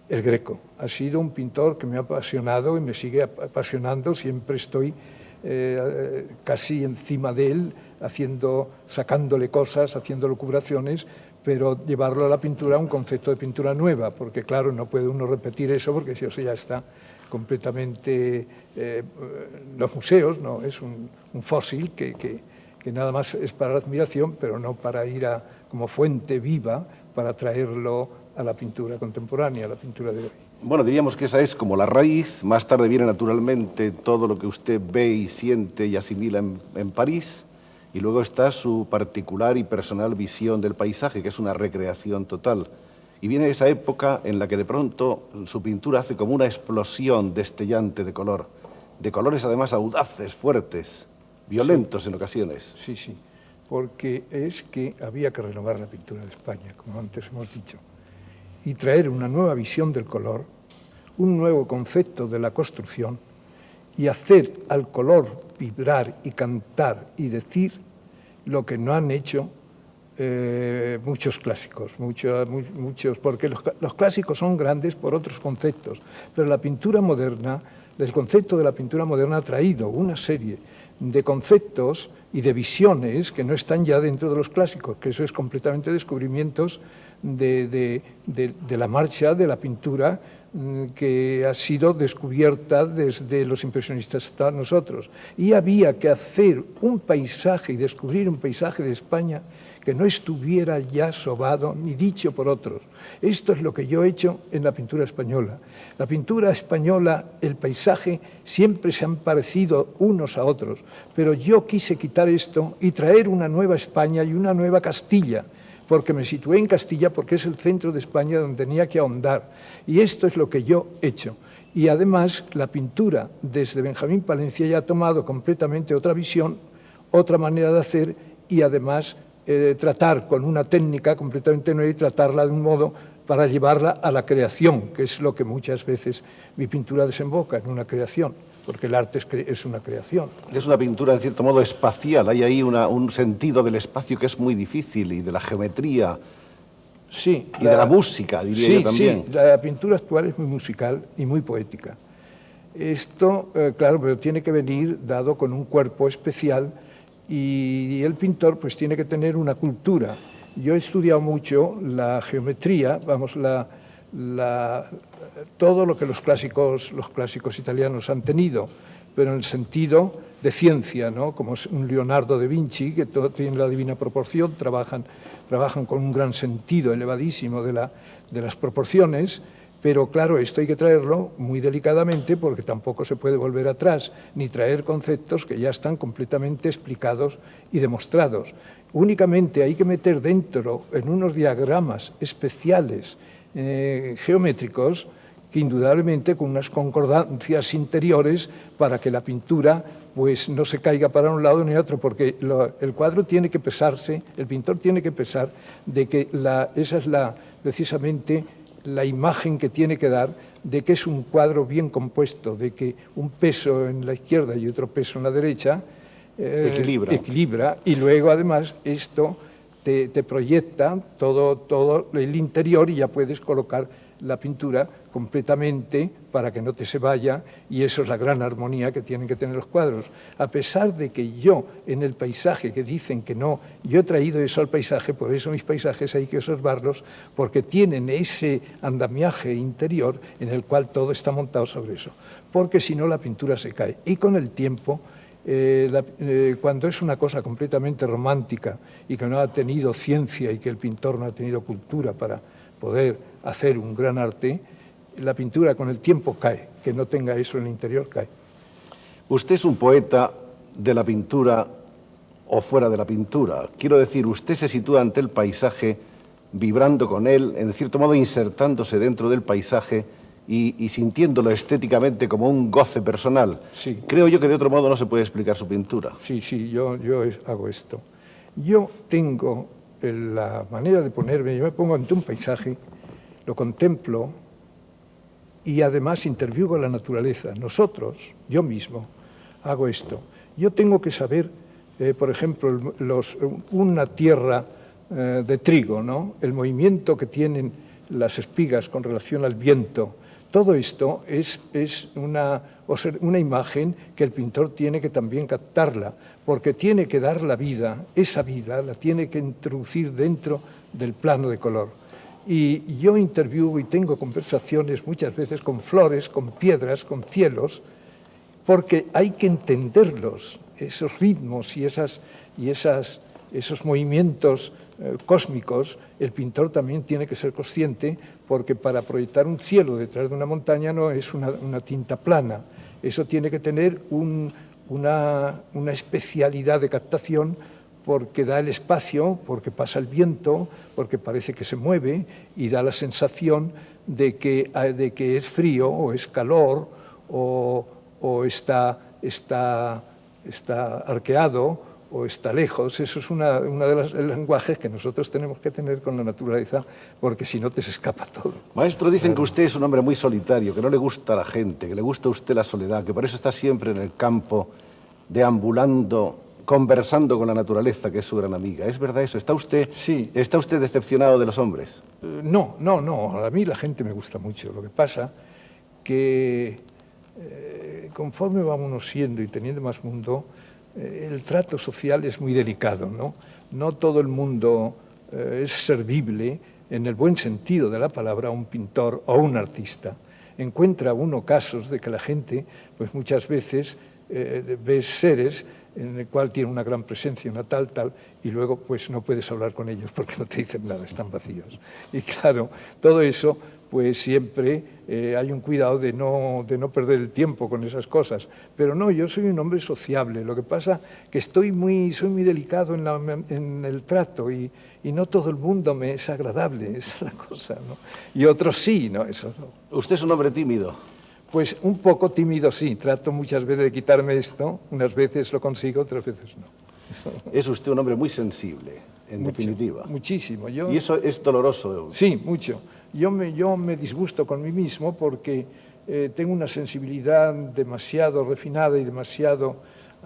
el Greco. Ha sido un pintor que me ha apasionado y me sigue apasionando. Siempre estoy casi encima de él, sacándole cosas, haciendo lucubraciones, pero llevarlo a la pintura a un concepto de pintura nueva, porque claro, no puede uno repetir eso, porque si eso ya está completamente los museos, no, es un fósil que nada más es para la admiración, pero no para ir como fuente viva para traerlo a la pintura contemporánea, a la pintura de hoy. Bueno, diríamos que esa es como la raíz. Más tarde viene naturalmente todo lo que usted ve y siente y asimila en París, y luego está su particular y personal visión del paisaje, que es una recreación total. Y viene esa época en la que de pronto su pintura hace como una explosión destellante de color, de colores además audaces, fuertes, violentos en ocasiones. Sí, sí, porque es que había que renovar la pintura de España, como antes hemos dicho, y traer una nueva visión del color, un nuevo concepto de la construcción y hacer al color vibrar y cantar y decir lo que no han hecho muchos clásicos, muchos, porque los clásicos son grandes por otros conceptos, pero la pintura moderna, el concepto de la pintura moderna ha traído una serie de conceptos y de visiones que no están ya dentro de los clásicos, que eso es completamente descubrimientos de la marcha de la pintura que ha sido descubierta desde los impresionistas hasta nosotros. Y había que hacer un paisaje y descubrir un paisaje de España que no estuviera ya sobado ni dicho por otros. Esto es lo que yo he hecho en la pintura española. La pintura española, el paisaje, siempre se han parecido unos a otros, pero yo quise quitar esto y traer una nueva España y una nueva Castilla, porque me situé en Castilla porque es el centro de España donde tenía que ahondar. Y esto es lo que yo he hecho. Y además la pintura desde Benjamín Palencia ya ha tomado completamente otra visión, otra manera de hacer y además tratar con una técnica completamente nueva y tratarla de un modo para llevarla a la creación, que es lo que muchas veces mi pintura desemboca, en una creación, porque el arte es una creación. Es una pintura, en cierto modo, espacial. Hay ahí un sentido del espacio que es muy difícil, y de la geometría, Sí, y de la música, diría yo también. Sí, la pintura actual es muy musical y muy poética. Esto, claro, pero tiene que venir dado con un cuerpo especial, y el pintor pues tiene que tener una cultura. Yo he estudiado mucho la geometría, vamos, todo lo que los clásicos italianos han tenido, pero en el sentido de ciencia, ¿no? Como un Leonardo da Vinci, que todo tiene la divina proporción, trabajan con un gran sentido elevadísimo de las proporciones, pero claro, esto hay que traerlo muy delicadamente, porque tampoco se puede volver atrás, ni traer conceptos que ya están completamente explicados y demostrados. Únicamente hay que meter dentro, en unos diagramas especiales geométricos, que indudablemente con unas concordancias interiores para que la pintura pues no se caiga para un lado ni otro, porque el cuadro tiene que pesarse, el pintor tiene que pesar de que esa es precisamente la imagen que tiene que dar de que es un cuadro bien compuesto, de que un peso en la izquierda y otro peso en la derecha equilibra, y luego además esto te proyecta todo el interior, y ya puedes colocar la pintura completamente para que no te se vaya, y eso es la gran armonía que tienen que tener los cuadros. A pesar de que yo, en el paisaje, que dicen que no, yo he traído eso al paisaje, por eso mis paisajes hay que observarlos, porque tienen ese andamiaje interior en el cual todo está montado sobre eso, porque si no la pintura se cae. Y con el tiempo, cuando es una cosa completamente romántica y que no ha tenido ciencia y que el pintor no ha tenido cultura para poder hacer un gran arte, la pintura con el tiempo cae. Que no tenga eso en el interior cae. Usted es un poeta de la pintura o fuera de la pintura. Quiero decir, usted se sitúa ante el paisaje, vibrando con él, en cierto modo insertándose dentro del paisaje y sintiéndolo estéticamente como un goce personal. Sí. Creo yo que de otro modo no se puede explicar su pintura. Sí, yo hago esto. Yo tengo la manera de ponerme, yo me pongo ante un paisaje, lo contemplo y además interviugo a la naturaleza. Nosotros, yo mismo, hago esto. Yo tengo que saber, por ejemplo, una tierra de trigo, ¿no? El movimiento que tienen las espigas con relación al viento. Todo esto es una imagen que el pintor tiene que también captarla, porque tiene que dar la vida, esa vida la tiene que introducir dentro del plano de color. Y yo interviuo y tengo conversaciones muchas veces con flores, con piedras, con cielos, porque hay que entenderlos, esos ritmos y esos movimientos cósmicos. El pintor también tiene que ser consciente, porque para proyectar un cielo detrás de una montaña no es una tinta plana. Eso tiene que tener una especialidad de captación, porque da el espacio, porque pasa el viento, porque parece que se mueve y da la sensación de que es frío o es calor o está arqueado o está lejos. Eso es uno de los lenguajes que nosotros tenemos que tener con la naturaleza, porque si no te se escapa todo. Maestro, dicen que usted es un hombre muy solitario, que no le gusta la gente, que le gusta a usted la soledad, que por eso está siempre en el campo, deambulando, conversando con la naturaleza, que es su gran amiga. ¿Es verdad eso? ¿Está usted decepcionado de los hombres? No. A mí la gente me gusta mucho. Lo que pasa que conforme vamos siendo y teniendo más mundo, el trato social es muy delicado, ¿no? No todo el mundo es servible, en el buen sentido de la palabra, a un pintor o un artista. Encuentra uno casos de que la gente, pues muchas veces ves seres en el cual tiene una gran presencia, una tal, y luego pues no puedes hablar con ellos porque no te dicen nada, están vacíos. Y claro, todo eso, pues siempre hay un cuidado de no perder el tiempo con esas cosas. Pero no, yo soy un hombre sociable. Lo que pasa que soy muy delicado en el trato, y no todo el mundo me es agradable, esa es la cosa, ¿no? Y otros sí, ¿no? Eso no. ¿Usted es un hombre tímido? Pues un poco tímido, sí. Trato muchas veces de quitarme esto. Unas veces lo consigo, otras veces no. Eso. Es usted un hombre muy sensible, en definitiva. Muchísimo. ¿Y eso es doloroso? Sí, mucho. Yo me disgusto con mí mismo porque tengo una sensibilidad demasiado refinada y demasiado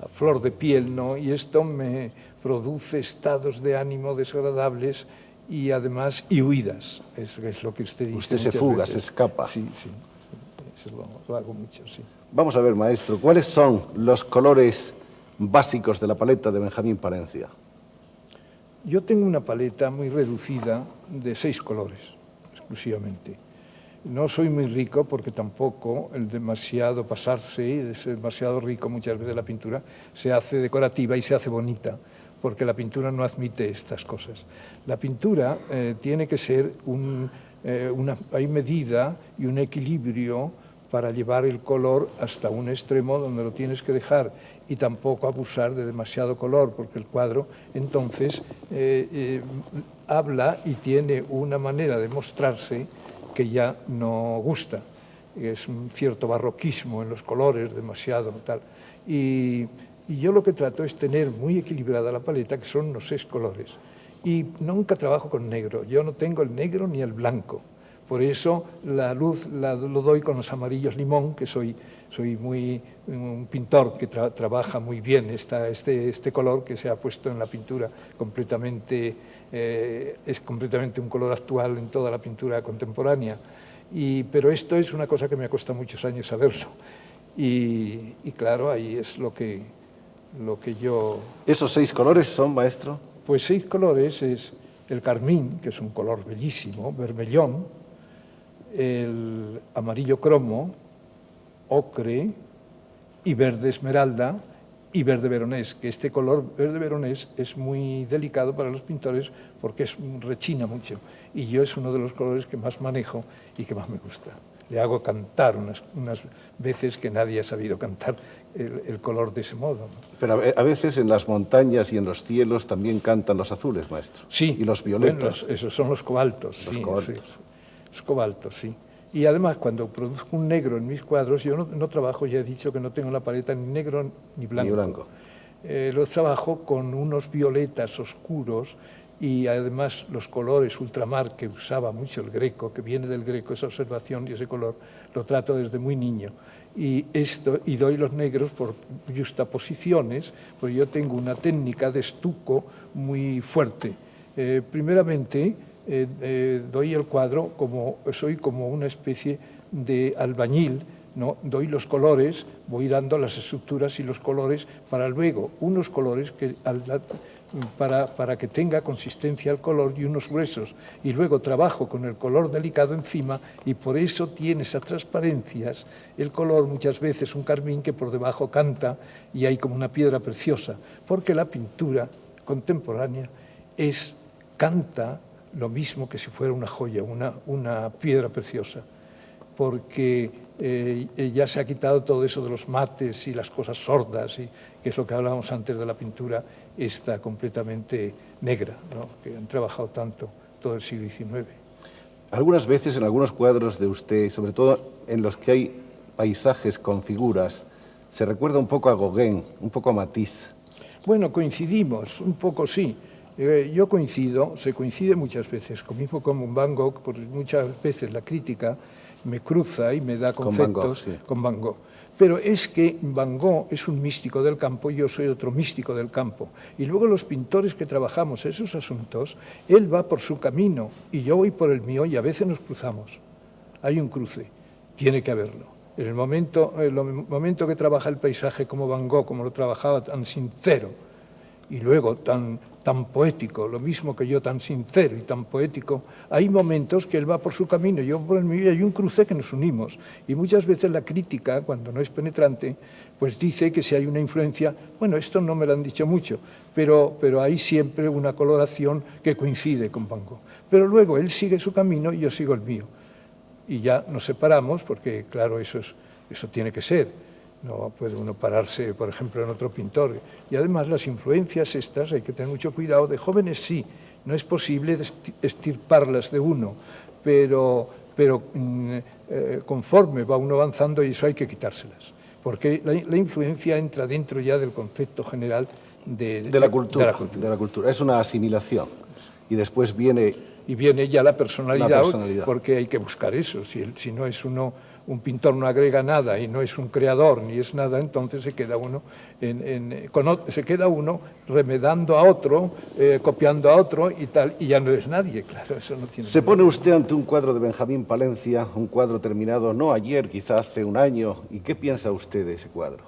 a flor de piel, ¿no? Y esto me produce estados de ánimo desagradables y además huidas. Es lo que usted dice. Usted se fuga, se escapa. Sí, eso lo hago mucho, sí. Vamos a ver, maestro, ¿cuáles son los colores básicos de la paleta de Benjamín Palencia? Yo tengo una paleta muy reducida de 6 colores, exclusivamente. No soy muy rico porque tampoco el demasiado pasarse, es demasiado rico muchas veces la pintura, se hace decorativa y se hace bonita, porque la pintura no admite estas cosas. La pintura tiene que ser hay medida y un equilibrio para llevar el color hasta un extremo donde lo tienes que dejar y tampoco abusar de demasiado color, porque el cuadro entonces habla y tiene una manera de mostrarse que ya no gusta. Es un cierto barroquismo en los colores, demasiado tal. Y yo lo que trato es tener muy equilibrada la paleta, que son los 6 colores. Y nunca trabajo con negro. Yo no tengo el negro ni el blanco. Por eso la luz lo doy con los amarillos limón, que soy un pintor que trabaja muy bien este color que se ha puesto en la pintura completamente, es completamente un color actual en toda la pintura contemporánea. Pero esto es una cosa que me ha costado muchos años saberlo. Y claro, ahí es lo que yo... ¿Esos 6 colores son, maestro? Pues 6 colores es el carmín, que es un color bellísimo, vermellón, el amarillo cromo, ocre y verde esmeralda y verde veronés, que este color verde veronés es muy delicado para los pintores porque rechina mucho y yo es uno de los colores que más manejo y que más me gusta. Le hago cantar unas veces que nadie ha sabido cantar el color de ese modo, ¿no? Pero a veces en las montañas y en los cielos también cantan los azules, maestro. Sí. Y los violetas. Bueno, esos son los cobaltos. Los sí, cobaltos. Sí. Los cobaltos, sí. Y además, cuando produzco un negro en mis cuadros, yo no trabajo, ya he dicho que no tengo en la paleta ni negro ni blanco. Ni blanco. Los trabajo con unos violetas oscuros y además los colores ultramar que usaba mucho el Greco, que viene del Greco, esa observación y ese color, lo trato desde muy niño. Y doy los negros por justaposiciones, porque yo tengo una técnica de estuco muy fuerte. Primeramente, doy el cuadro soy como una especie de albañil, ¿no? Doy los colores, voy dando las estructuras y los colores para luego unos colores para que tenga consistencia el color y unos gruesos, y luego trabajo con el color delicado encima y por eso tiene esas transparencias, el color muchas veces un carmín que por debajo canta y hay como una piedra preciosa, porque la pintura contemporánea canta lo mismo que si fuera una joya, una piedra preciosa, porque ya se ha quitado todo eso de los mates y las cosas sordas, que es lo que hablábamos antes de la pintura, esta completamente negra, ¿no? Que han trabajado tanto todo el siglo XIX. Algunas veces en algunos cuadros de usted, sobre todo en los que hay paisajes con figuras, se recuerda un poco a Gauguin, un poco a Matisse. Bueno, coincidimos, un poco sí. Se coincide muchas veces, mismo con Van Gogh, porque muchas veces la crítica me cruza y me da conceptos con Van Gogh. Pero es que Van Gogh es un místico del campo y yo soy otro místico del campo. Y luego los pintores que trabajamos esos asuntos, él va por su camino y yo voy por el mío y a veces nos cruzamos. Hay un cruce, tiene que haberlo. En el momento que trabaja el paisaje como Van Gogh, como lo trabajaba tan sincero y luego tan poético, lo mismo que yo, tan sincero y tan poético, hay momentos que él va por su camino, yo por el mío, y hay un cruce que nos unimos. Y muchas veces la crítica, cuando no es penetrante, pues dice que si hay una influencia, bueno, esto no me lo han dicho mucho, pero hay siempre una coloración que coincide con Van Gogh. Pero luego él sigue su camino y yo sigo el mío. Y ya nos separamos, porque claro, eso tiene que ser. No puede uno pararse, por ejemplo, en otro pintor. Y además las influencias estas, hay que tener mucho cuidado. De jóvenes sí, no es posible extirparlas de uno, pero conforme va uno avanzando, y eso hay que quitárselas. Porque la influencia entra dentro ya del concepto general de la cultura. Es una asimilación. Y después viene y viene ya la personalidad, La personalidad. porque hay que buscar eso. Si no es uno, un pintor no agrega nada y no es un creador ni es nada, entonces se queda uno, se queda uno remedando a otro, copiando a otro y tal, y ya no es nadie, claro, eso no tiene. Se pone usted ante un cuadro de Benjamín Palencia, un cuadro terminado no ayer, quizá hace un año, ¿y qué piensa usted de ese cuadro?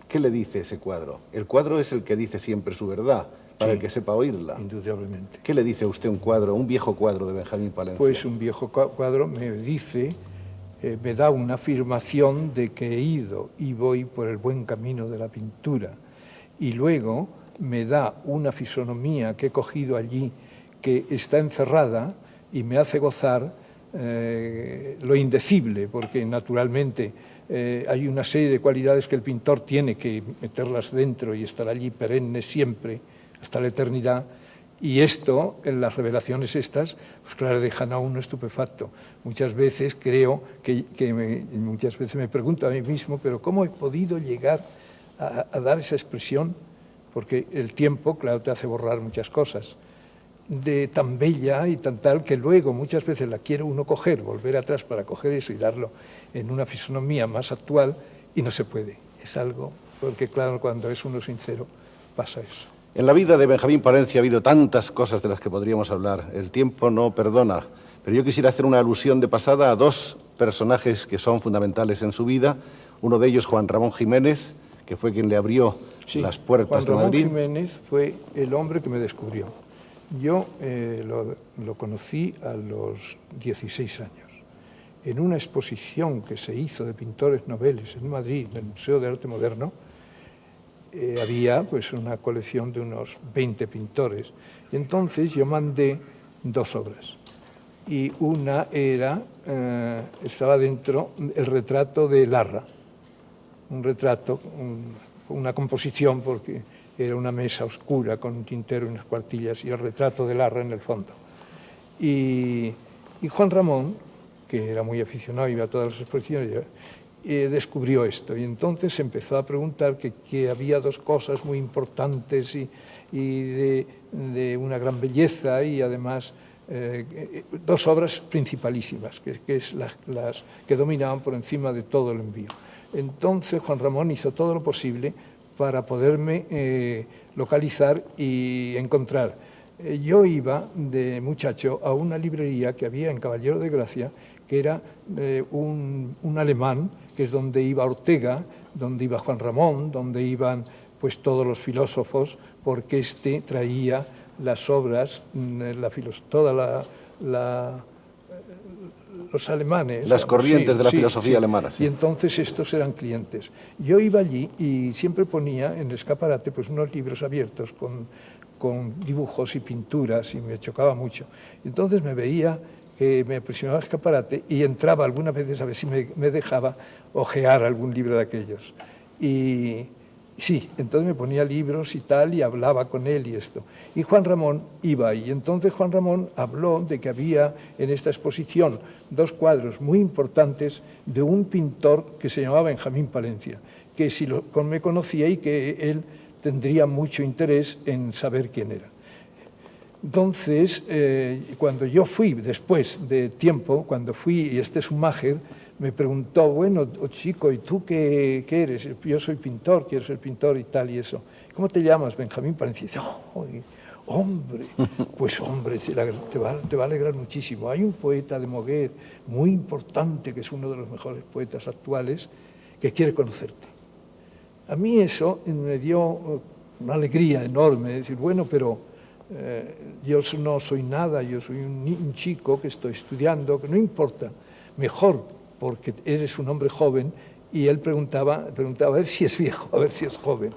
¿Qué le dice ese cuadro? El cuadro es el que dice siempre su verdad, para el que sepa oírla. Indudablemente. ¿Qué le dice a usted un cuadro, un viejo cuadro de Benjamín Palencia? Pues un viejo cuadro me dice, me da una afirmación de que he ido y voy por el buen camino de la pintura. Y luego me da una fisonomía que he cogido allí, que está encerrada y me hace gozar lo indecible, porque naturalmente hay una serie de cualidades que el pintor tiene que meterlas dentro y estar allí perenne siempre, hasta la eternidad, y esto, en las revelaciones estas, pues claro, dejan a uno estupefacto. Muchas veces creo muchas veces me pregunto a mí mismo, pero ¿cómo he podido llegar a dar esa expresión? Porque el tiempo, claro, te hace borrar muchas cosas, de tan bella y tan tal, que luego muchas veces la quiere uno coger, volver atrás para coger eso y darlo en una fisonomía más actual, y no se puede. Es algo, porque claro, cuando es uno sincero, pasa eso. En la vida de Benjamín Palencia ha habido tantas cosas de las que podríamos hablar. El tiempo no perdona, pero yo quisiera hacer una alusión de pasada a dos personajes que son fundamentales en su vida. Uno de ellos, Juan Ramón Jiménez, que fue quien le abrió las puertas de Madrid. Juan Ramón Jiménez fue el hombre que me descubrió. Yo lo conocí a los 16 años, en una exposición que se hizo de pintores noveles en Madrid, en el Museo de Arte Moderno. Había pues una colección de unos 20 pintores. Y entonces yo mandé 2 obras. Y una era, estaba dentro, el retrato de Larra. Un retrato, una composición, porque era una mesa oscura con un tintero y unas cuartillas, y el retrato de Larra en el fondo. Y Juan Ramón, que era muy aficionado, iba a todas las exposiciones, descubrió esto, y entonces empezó a preguntar que había 2 cosas muy importantes y de una gran belleza, y además 2 obras principalísimas, que es las que dominaban por encima de todo el envío. Entonces Juan Ramón hizo todo lo posible para poderme localizar y encontrar. Yo iba de muchacho a una librería que había en Caballero de Gracia, que era un alemán, que es donde iba Ortega, donde iba Juan Ramón, donde iban pues todos los filósofos, porque este traía las obras, los alemanes. Las corrientes de la filosofía alemana. Sí. Y entonces estos eran clientes. Yo iba allí y siempre ponía en el escaparate pues unos libros abiertos con dibujos y pinturas, y me chocaba mucho. Entonces me veía que me aproximaba al escaparate y entraba algunas veces a ver si me dejaba ojear algún libro de aquellos. Y sí, entonces me ponía libros y tal, y hablaba con él y esto. Y Juan Ramón iba, y entonces Juan Ramón habló de que había en esta exposición 2 cuadros muy importantes de un pintor que se llamaba Benjamín Palencia, que me conocía y que él tendría mucho interés en saber quién era. Entonces, cuando yo fui, después de tiempo, cuando fui, y este Schumacher me preguntó, bueno, chico, ¿y tú qué eres? Yo soy pintor, quiero ser pintor y tal y eso. ¿Cómo te llamas? Benjamín Palencia. Y dice, hombre, pues hombre, te va a alegrar muchísimo. Hay un poeta de Moguer muy importante, que es uno de los mejores poetas actuales, que quiere conocerte. A mí eso me dio una alegría enorme, decir, bueno, pero yo no soy nada, yo soy un chico que estoy estudiando, que no importa, mejor, porque eres un hombre joven. Y él preguntaba a ver si es viejo, a ver si es joven.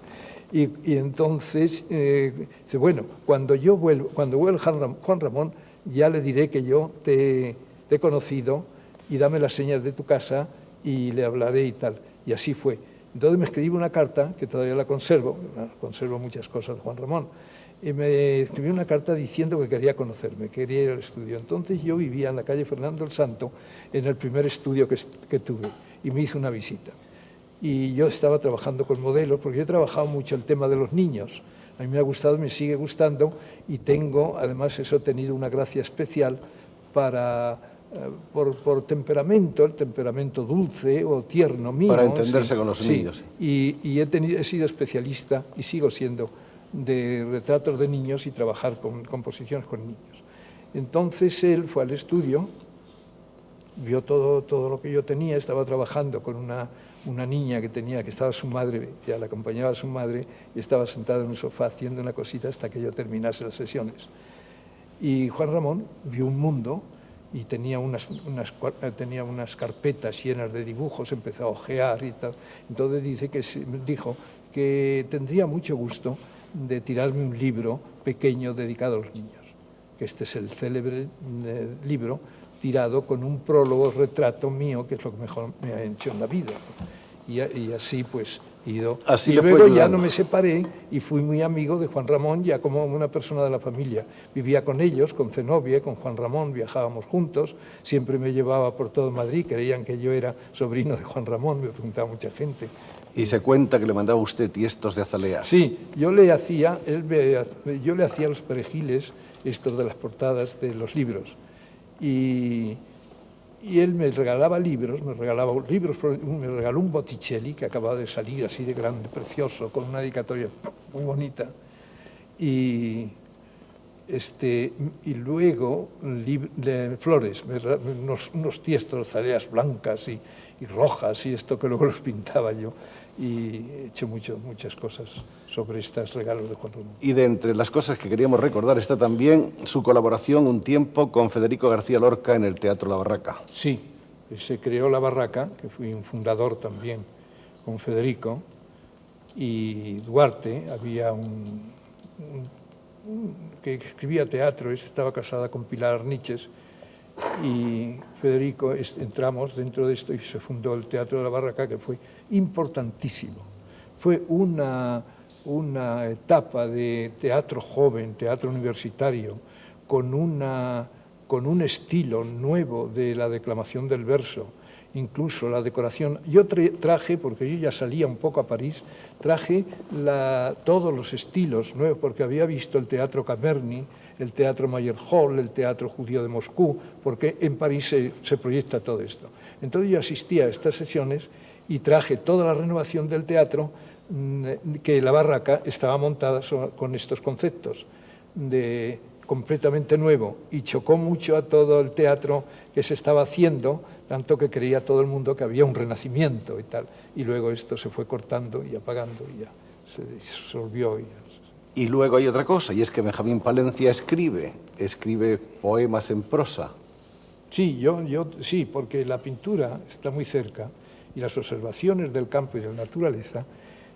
Y entonces, dice, bueno, cuando vuelva Juan Ramón, ya le diré que yo te he conocido, y dame las señas de tu casa y le hablaré y tal. Y así fue. Entonces me escribió una carta, que todavía la conservo muchas cosas de Juan Ramón, y me escribió una carta diciendo que quería conocerme, que quería ir al estudio. Entonces yo vivía en la calle Fernando el Santo, en el primer estudio que tuve, y me hizo una visita. Y yo estaba trabajando con modelos, porque yo he trabajado mucho el tema de los niños, A mí me ha gustado, me sigue gustando y tengo, además eso ha tenido una gracia especial por temperamento, el temperamento dulce o tierno mío. Para entenderse sí, con los sí. niños. Y he sido especialista y sigo siendo de retratos de niños y trabajar con composiciones con niños. Entonces él fue al estudio, vio todo lo que yo tenía, estaba trabajando con una niña que estaba su madre, ya la acompañaba a su madre, y estaba sentado en un sofá haciendo una cosita hasta que yo terminase las sesiones. Y Juan Ramón vio un mundo y tenía unas carpetas llenas de dibujos, empezó a ojear y tal. Entonces dijo que tendría mucho gusto de tirarme un libro pequeño dedicado a los niños, que este es el célebre libro tirado con un prólogo retrato mío, que es lo que mejor me ha hecho en la vida. Y así pues he ido. Así y le fue luego ya ayudando. no me separé y fui muy amigo de Juan Ramón, ya como una persona de la familia. Vivía con ellos, con Zenobia, con Juan Ramón, viajábamos juntos, siempre me llevaba por todo Madrid, creían que yo era sobrino de Juan Ramón, me preguntaba mucha gente. Y se cuenta que le mandaba usted tiestos de azaleas. Sí, yo le hacía los perejiles, estos de las portadas de los libros. Y él me regalaba libros, me regaló un Botticelli que acababa de salir así de grande, precioso, con una dedicatoria muy bonita. Y luego flores, unos tiestos, azaleas blancas y rojas y esto que luego los pintaba yo. Y he hecho muchas cosas sobre estos regalos de Juan Ramón. Y de entre las cosas que queríamos recordar está también su colaboración un tiempo con Federico García Lorca en el Teatro La Barraca. Sí, se creó La Barraca, que fui un fundador también con Federico, y Duarte, había que escribía teatro, estaba casada con Pilar Arniches, y Federico entramos dentro de esto y se fundó el Teatro de la Barraca, que fue importantísimo. Fue una etapa de teatro joven, teatro universitario, con un estilo nuevo de la declamación del verso, incluso la decoración. Yo traje, porque yo ya salía un poco a París, traje todos los estilos nuevos, porque había visto el Teatro Camerny, el Teatro Mayer Hall, el Teatro Judío de Moscú, porque en París se proyecta todo esto. Entonces yo asistía a estas sesiones y traje toda la renovación del teatro, que La Barraca estaba montada con estos conceptos completamente nuevo, y chocó mucho a todo el teatro que se estaba haciendo, tanto que creía todo el mundo que había un renacimiento y tal, y luego esto se fue cortando y apagando y ya se disolvió. Y luego hay otra cosa, y es que Benjamín Palencia escribe poemas en prosa. Sí, sí, porque la pintura está muy cerca y las observaciones del campo y de la naturaleza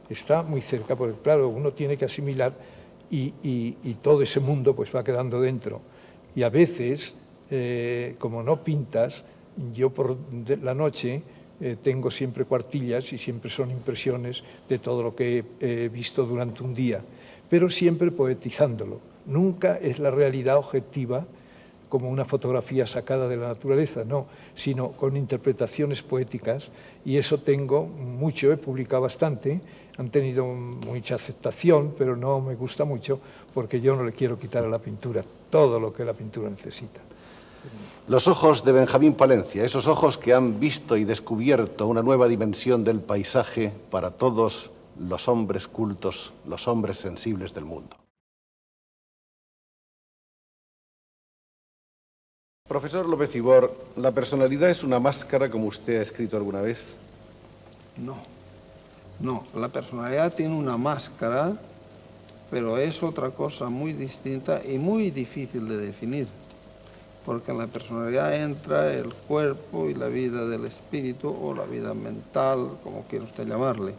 está muy cerca, porque claro, uno tiene que asimilar y todo ese mundo pues va quedando dentro. Y a veces, como no pintas, yo por la noche tengo siempre cuartillas y siempre son impresiones de todo lo que he visto durante un día, pero siempre poetizándolo. Nunca es la realidad objetiva como una fotografía sacada de la naturaleza, no, sino con interpretaciones poéticas, y eso tengo mucho, he publicado bastante, han tenido mucha aceptación, pero no me gusta mucho porque yo no le quiero quitar a la pintura todo lo que la pintura necesita. Los ojos de Benjamín Palencia, esos ojos que han visto y descubierto una nueva dimensión del paisaje para todos los hombres cultos, los hombres sensibles del mundo. Profesor López Ibor, ¿la personalidad es una máscara, como usted ha escrito alguna vez? No, la personalidad tiene una máscara, pero es otra cosa muy distinta y muy difícil de definir, porque en la personalidad entra el cuerpo y la vida del espíritu, o la vida mental, como quiera usted llamarle.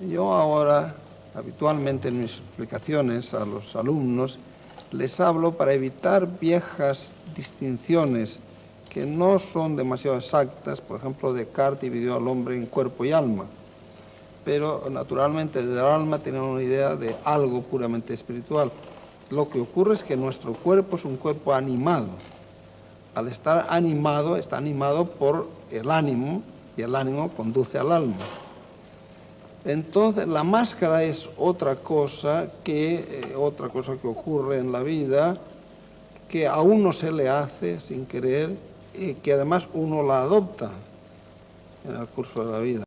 Yo ahora, habitualmente en mis explicaciones a los alumnos, les hablo para evitar viejas distinciones que no son demasiado exactas. Por ejemplo, Descartes dividió al hombre en cuerpo y alma, pero naturalmente del alma tienen una idea de algo puramente espiritual. Lo que ocurre es que nuestro cuerpo es un cuerpo animado. Al estar animado, está animado por el ánimo, y el ánimo conduce al alma. Entonces, la máscara es otra cosa que ocurre en la vida, que a uno se le hace sin querer y que además uno la adopta en el curso de la vida.